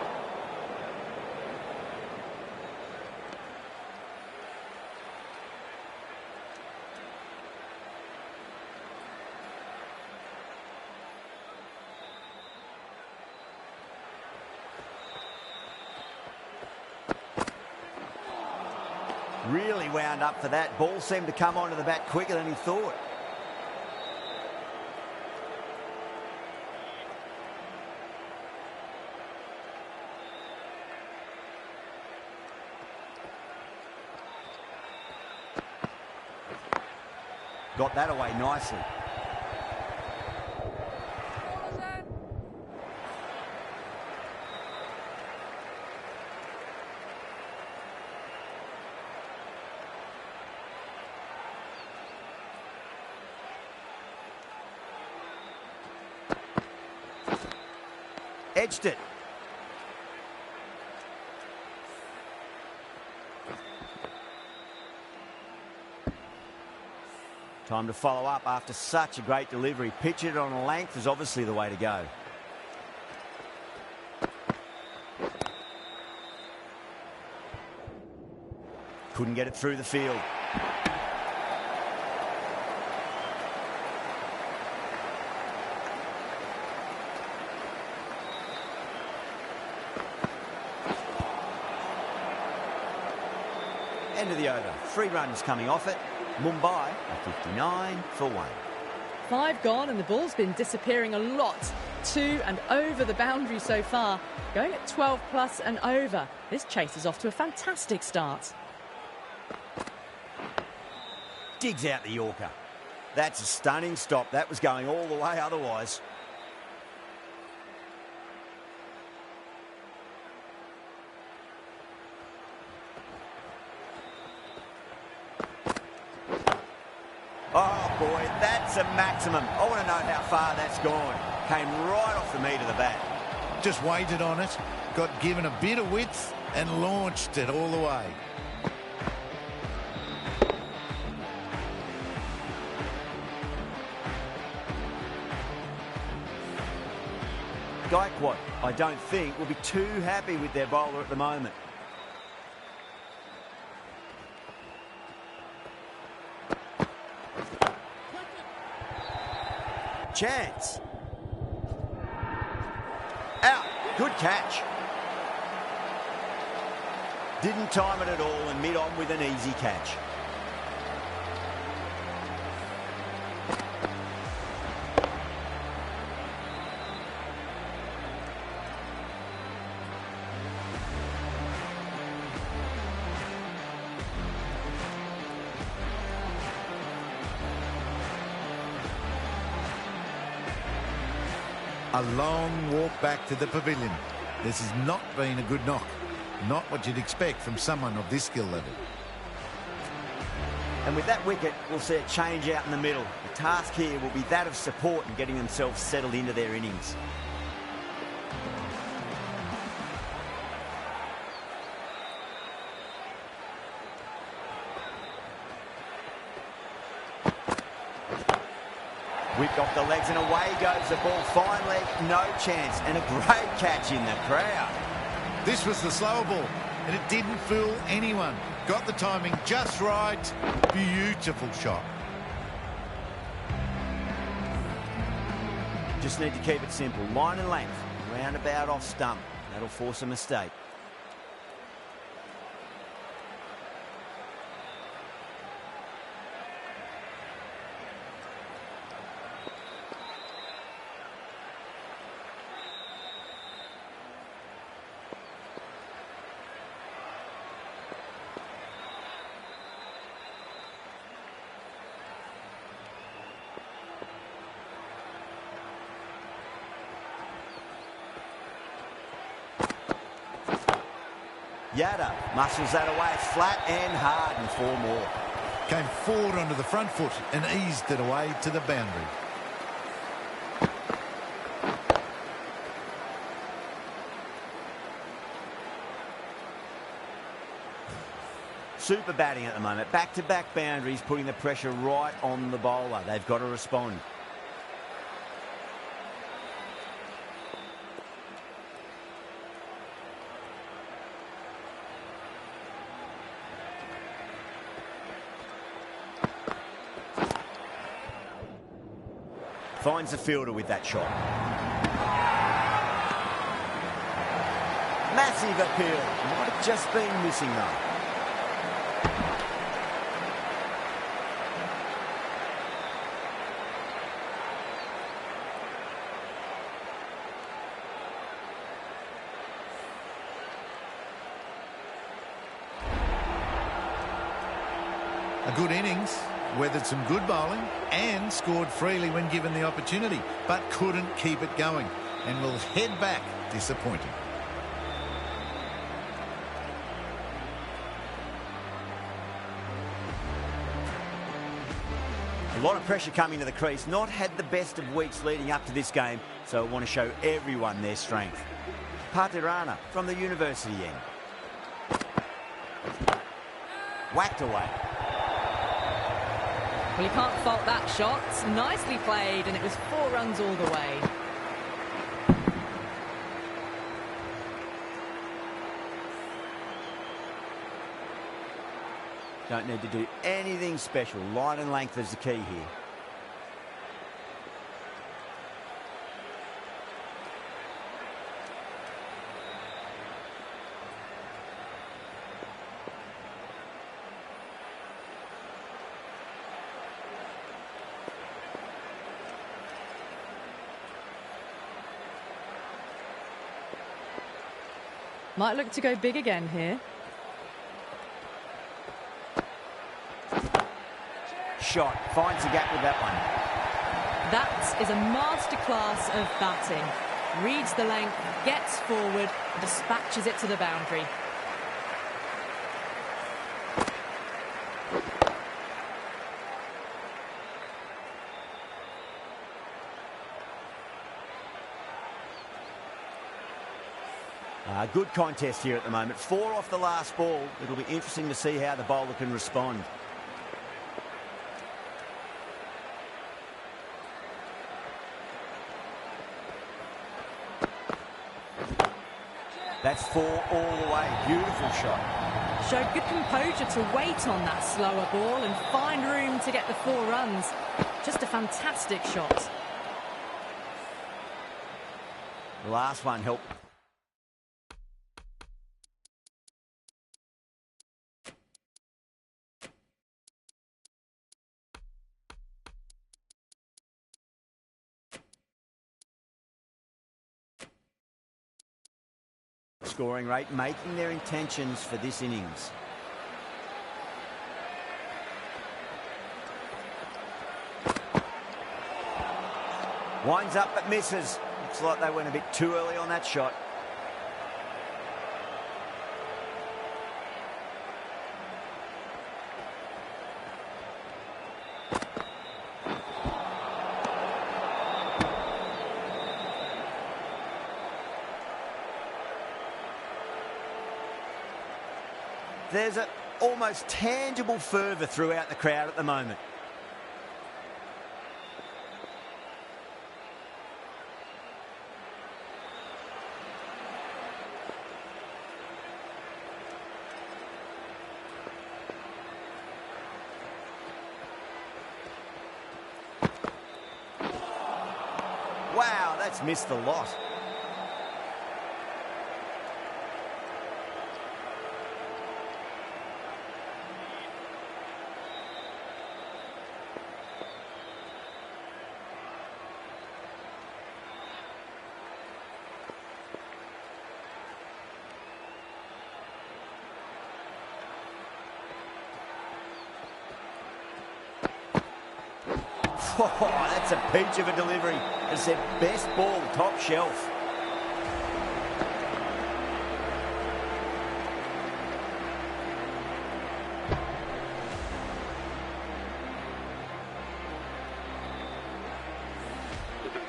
Really wound up for that. Ball seemed to come onto the bat quicker than he thought. Got that away nicely. Edged it. Time to follow up after such a great delivery. Pitch it on a length is obviously the way to go. Couldn't get it through the field. End of the over. 3 runs coming off it. Mumbai, a 59 for 1. 5 gone and the ball's been disappearing a lot to and over the boundary so far. Going at 12 plus and over. This chase is off to a fantastic start. Digs out the Yorker. That's a stunning stop. That was going all the way otherwise. Oh, boy, that's a maximum. I want to know how far that's gone. Came right off the meat of the bat. Just waited on it, got given a bit of width and launched it all the way. Gaikwad, I don't think, will be too happy with their bowler at the moment. Chance. Out. Good catch. Didn't time it at all and mid-on with an easy catch. A long walk back to the pavilion. This has not been a good knock. Not what you'd expect from someone of this skill level. And with that wicket, we'll see a change out in the middle. The task here will be that of support and getting themselves settled into their innings. Whipped off the legs and away goes the ball. Fine leg, no chance. And a great catch in the crowd. This was the slower ball, and it didn't fool anyone. Got the timing just right. Beautiful shot. Just need to keep it simple. Line and length. Roundabout off stump. That'll force a mistake. Yada muscles that away flat and hard and 4 more. Came forward onto the front foot and eased it away to the boundary. Super batting at the moment. Back-to-back boundaries, putting the pressure right on the bowler. They've got to respond. Finds the fielder with that shot. Massive appeal. Might have just been missing though. A good innings. Weathered some good bowling and scored freely when given the opportunity, but couldn't keep it going and will head back disappointing. A lot of pressure coming to the crease. Not had the best of weeks leading up to this game, so I want to show everyone their strength. Patirana from the university end. Whacked away. Well, you can't fault that shot. Nicely played, and it was 4 runs all the way. Don't need to do anything special. Line and length is the key here. Might look to go big again here. shot. Finds the gap with that one. That is a masterclass of batting. Reads the length, gets forward, dispatches it to the boundary. Good contest here at the moment. 4 off the last ball. It'll be interesting to see how the bowler can respond. That's 4 all the way. Beautiful shot. Showed good composure to wait on that slower ball and find room to get the 4 runs. Just a fantastic shot. The last one helped. Scoring rate, making their intentions for this innings. Winds up but misses. Looks like they went a bit too early on that shot. There's an almost tangible fervour throughout the crowd at the moment. Wow, that's missed the lot. Oh, that's a peach of a delivery. It's their best ball, top shelf.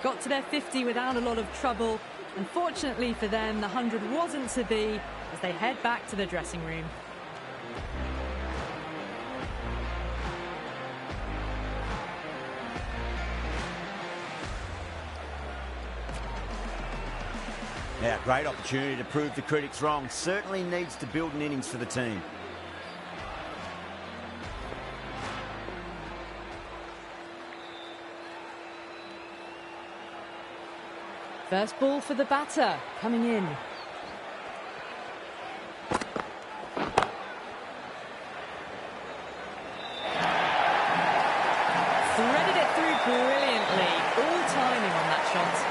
Got to their 50 without a lot of trouble. Unfortunately for them, the 100 wasn't to be as they head back to the dressing room. Yeah, great opportunity to prove the critics wrong. Certainly needs to build an innings for the team. First ball for the batter, coming in. Threaded it through brilliantly. All timing on that shot.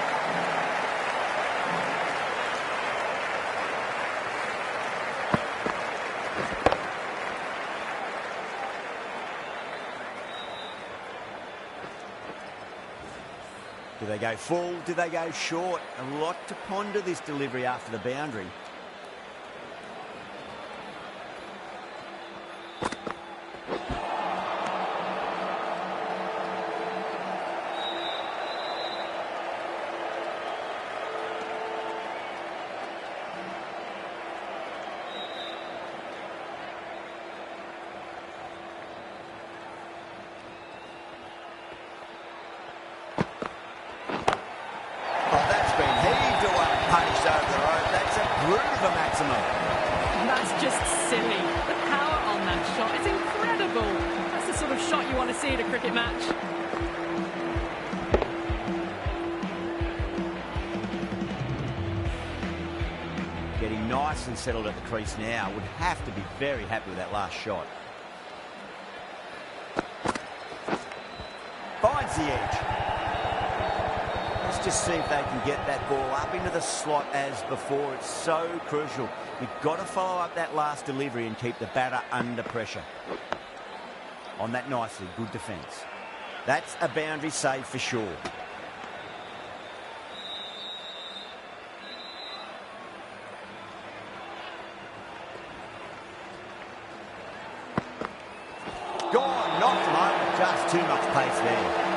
Do they go full? Do they go short? A lot to ponder this delivery after the boundary. Punished over the road. That's a brute of a maximum. That's just silly. The power on that shot is incredible. That's the sort of shot you want to see at a cricket match. Getting nice and settled at the crease now. Would have to be very happy with that last shot. Finds the edge. Let's just see if they can get that ball up into the slot as before. It's so crucial. You've got to follow up that last delivery and keep the batter under pressure. on that nicely. Good defence. That's a boundary save for sure. Gone, knocked him over. Just too much pace there.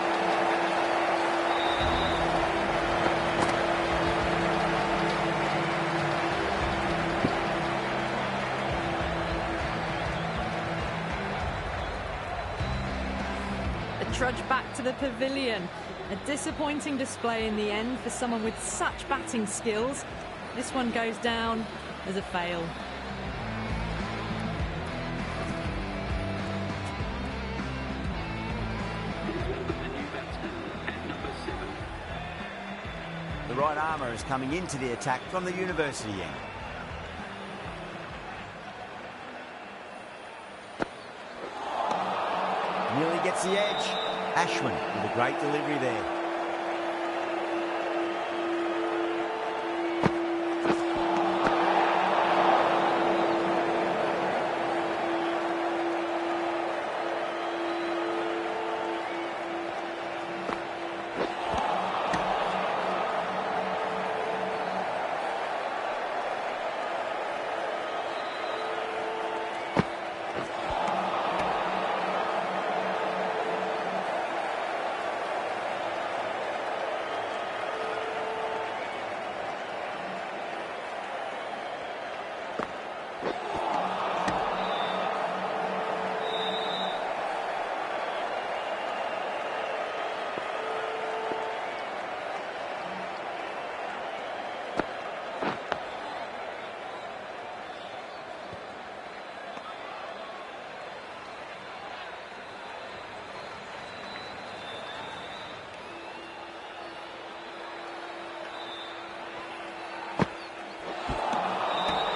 Trudge back to the pavilion. A disappointing display in the end for someone with such batting skills. This one goes down as a fail. The right armour is coming into the attack from the university end. Nearly gets the edge. Ashwin with a great delivery there.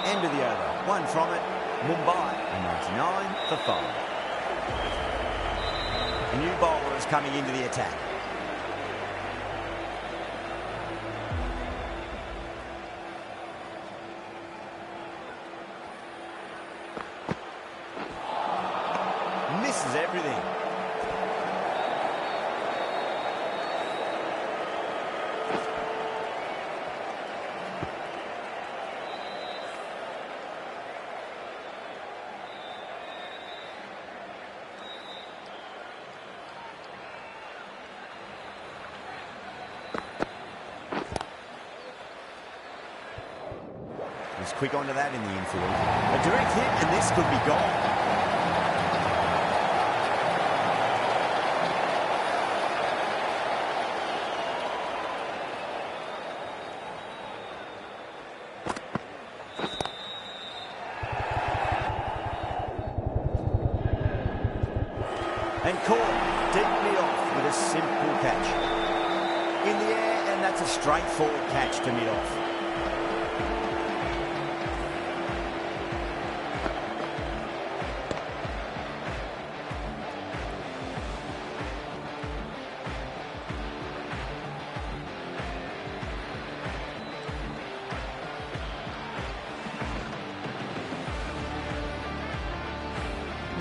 End of the over. One from it. Mumbai, a 99 for 5. A new bowler is coming into the attack. Misses everything. He's quick onto that in the infield. A direct hit, and this could be gone. And caught deeply off with a simple catch. In the air, and that's a straightforward catch to mid-off.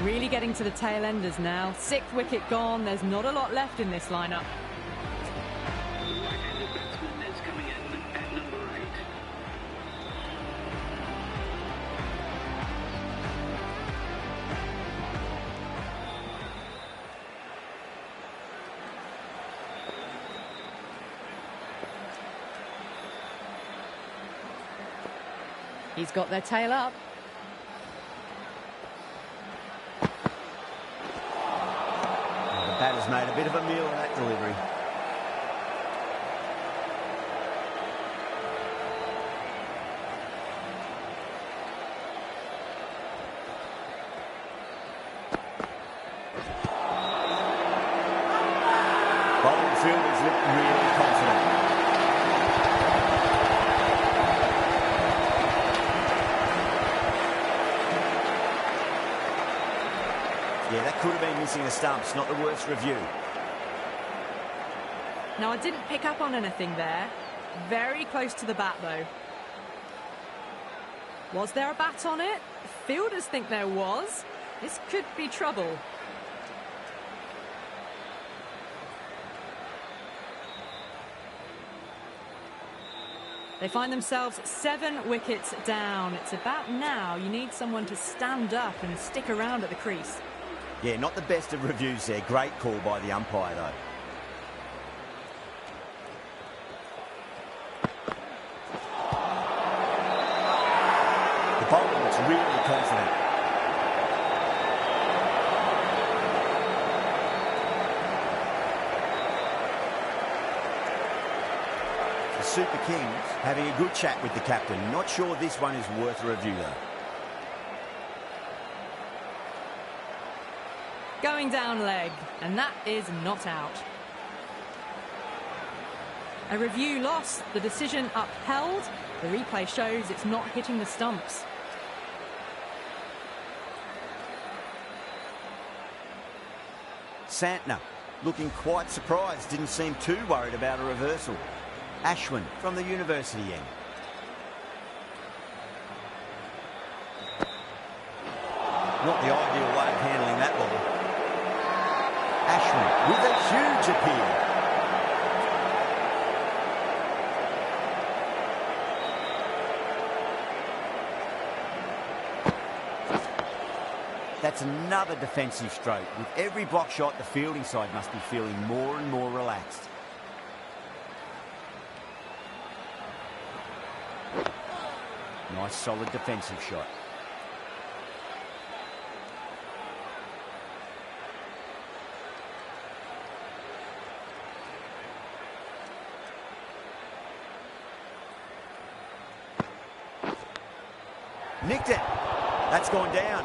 Really getting to the tail enders now. 6th wicket gone. There's not a lot left in this lineup. Right-handed batsman is coming in at number 8. He's got their tail up. The batter's made a bit of a meal of that delivery. Bowling fielders look really confident. Yeah, that could have been missing the stumps, not the worst review. Now, I didn't pick up on anything there. Very close to the bat, though. Was there a bat on it? Fielders think there was. This could be trouble. They find themselves 7 wickets down. It's about now you need someone to stand up and stick around at the crease. Yeah, not the best of reviews there. Great call by the umpire, though. The bowler looks really confident. The Super Kings having a good chat with the captain. Not sure this one is worth a review, though. Going down leg, and that is not out. A review lost, the decision upheld. The replay shows it's not hitting the stumps. Santner looking quite surprised, didn't seem too worried about a reversal. Ashwin from the university end. Not the ideal way of handling that ball. Ashwin with a huge appeal. That's another defensive stroke. With every block shot, the fielding side must be feeling more and more relaxed. Nice solid defensive shot. Nicked it. That's gone down.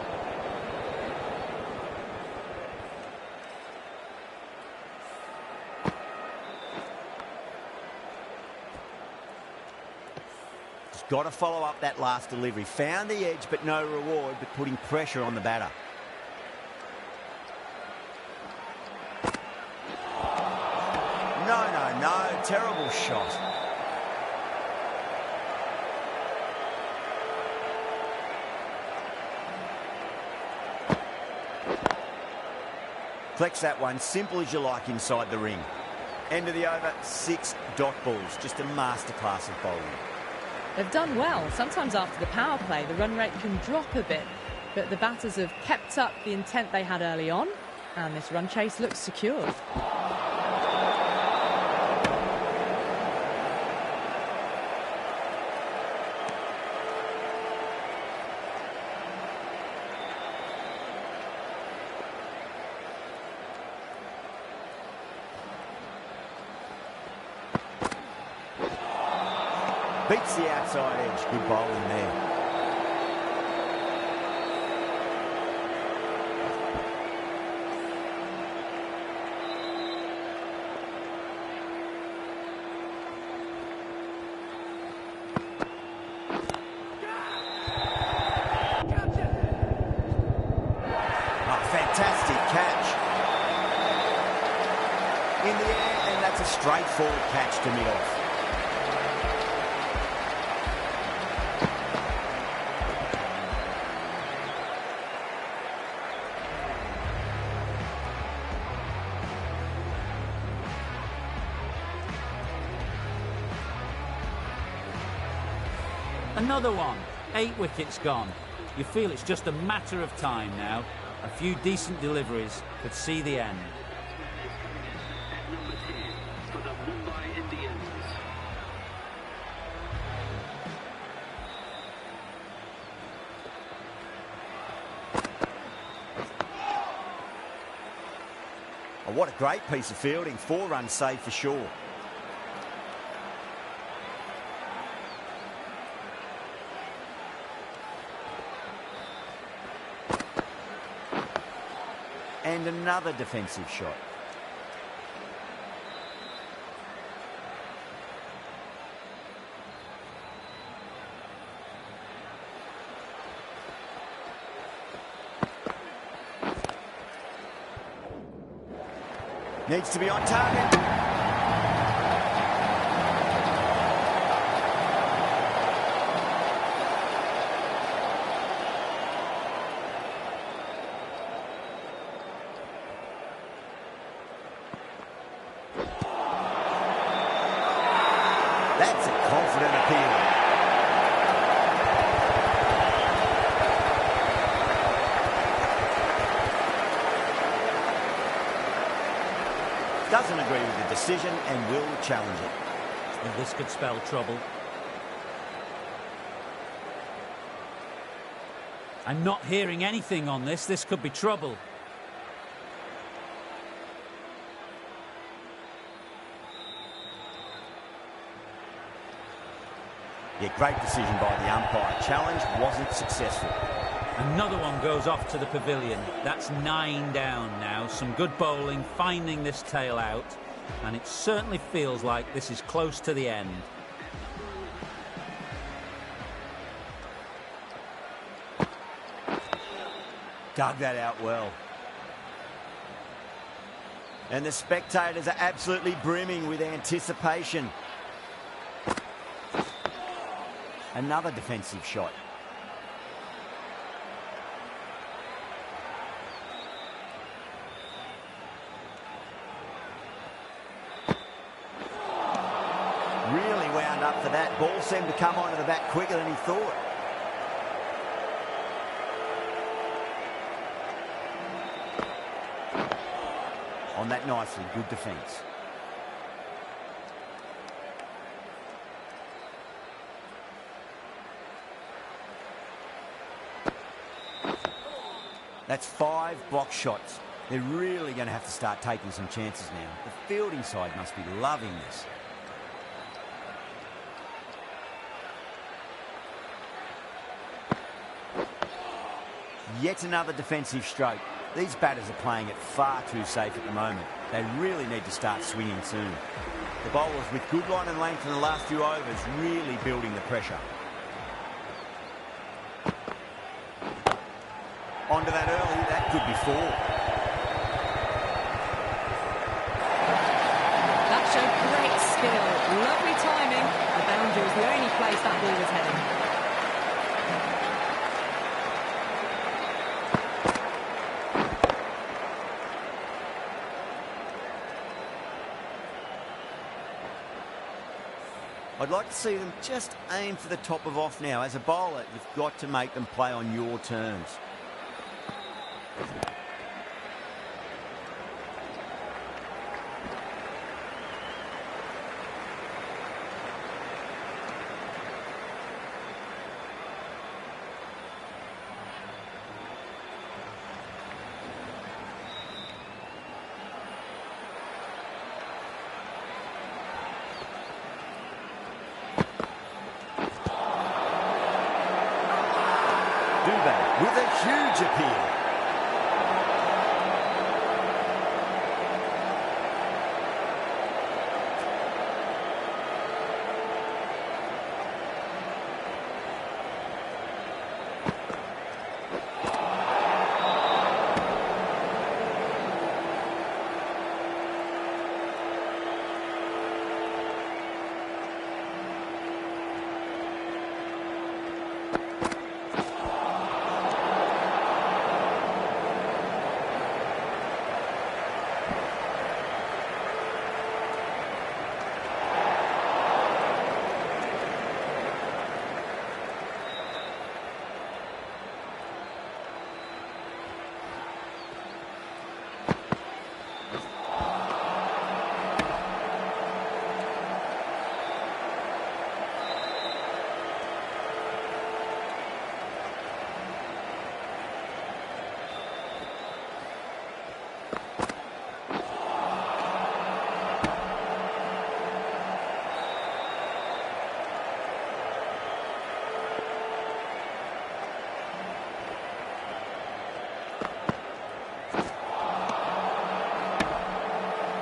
He's got to follow up that last delivery. Found the edge, but no reward, but putting pressure on the batter. No. Terrible shot. Flex that one, simple as you like inside the ring. End of the over, 6 dot balls. Just a masterclass of bowling. They've done well. Sometimes after the power play, the run rate can drop a bit. But the batters have kept up the intent they had early on. And this run chase looks secured. Beats the outside edge. Good bowling there. Oh, fantastic catch. In the air, and that's a straightforward catch to mid-off. Another one. 8 wickets gone. You feel it's just a matter of time now. A few decent deliveries could see the end. At number 10 for the Mumbai Indians. Oh, what a great piece of fielding. 4 runs saved for sure. And another defensive shot. Needs to be on target. That's a confident appeal. doesn't agree with the decision and will challenge it. Well, this could spell trouble. I'm not hearing anything on this. This could be trouble. Yeah, great decision by the umpire. Challenge wasn't successful. Another one goes off to the pavilion. That's 9 down now. Some good bowling, finding this tail out. And it certainly feels like this is close to the end. Dug that out well. And the spectators are absolutely brimming with anticipation. Another defensive shot. Really wound up for that. Ball seemed to come onto the bat quicker than he thought. On that nicely, good defence. That's 5 block shots. They're really going to have to start taking some chances now. The fielding side must be loving this. Yet another defensive stroke. These batters are playing it far too safe at the moment. They really need to start swinging soon. The bowlers with good line and length in the last few overs really building the pressure. Onto that early, that could be 4. That showed great skill. Lovely timing. The boundary was the only place that ball was heading. I'd like to see them just aim for the top of off now. As a bowler, you've got to make them play on your terms. With a huge appeal.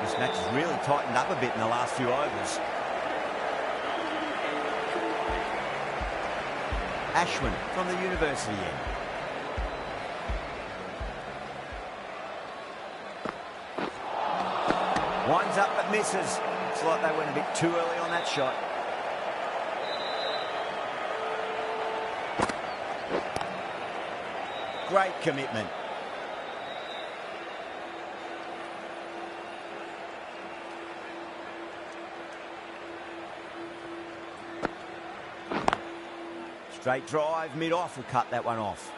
This match has really tightened up a bit in the last few overs. Ashwin from the university end. Winds up but misses. Looks like they went a bit too early on that shot. Great commitment. Straight drive, mid-off, will cut that one off.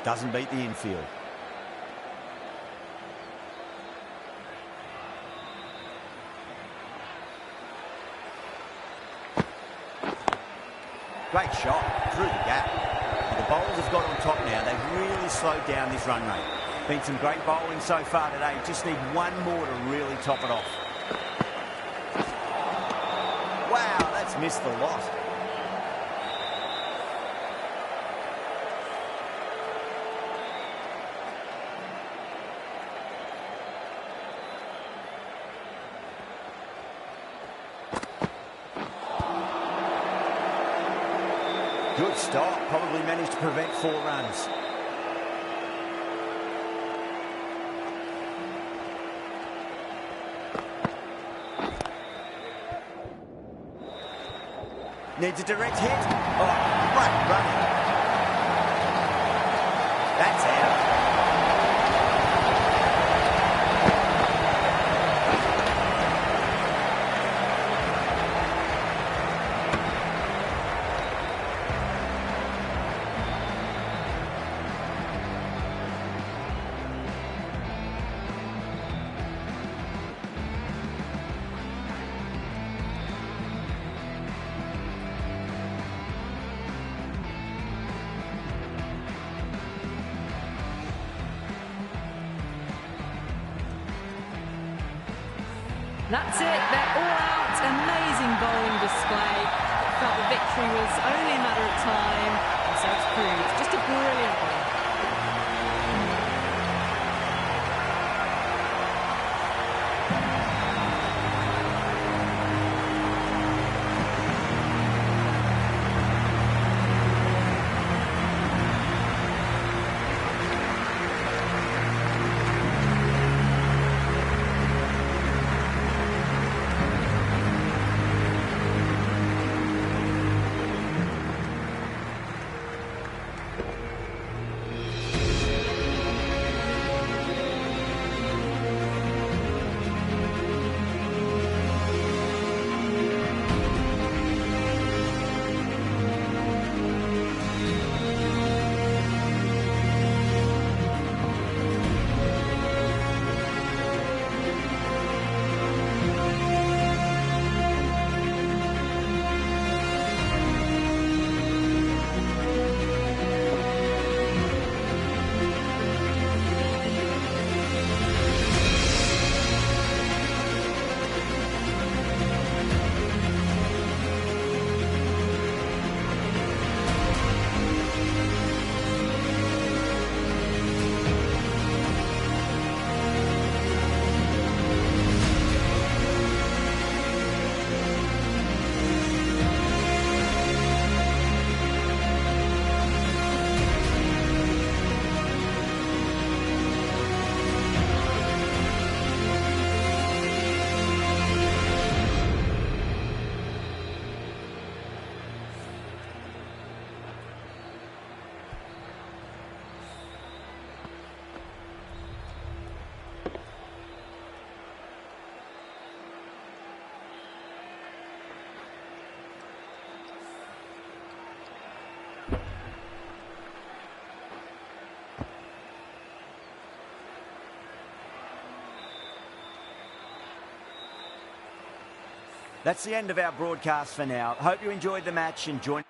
Doesn't beat the infield. Great shot through the gap. The bowlers have got on top now. They've really slowed down this run rate. Been some great bowling so far today. Just need one more to really top it off. Wow, that's missed the lot. Good stop. Probably managed to prevent 4 runs. Needs a direct hit. Oh, great running. That's out. That's it, they're all out. Amazing bowling display. Felt the victory was only a matter of time, and so it's proved. Just a brilliant one. That's the end of our broadcast for now. Hope you enjoyed the match and join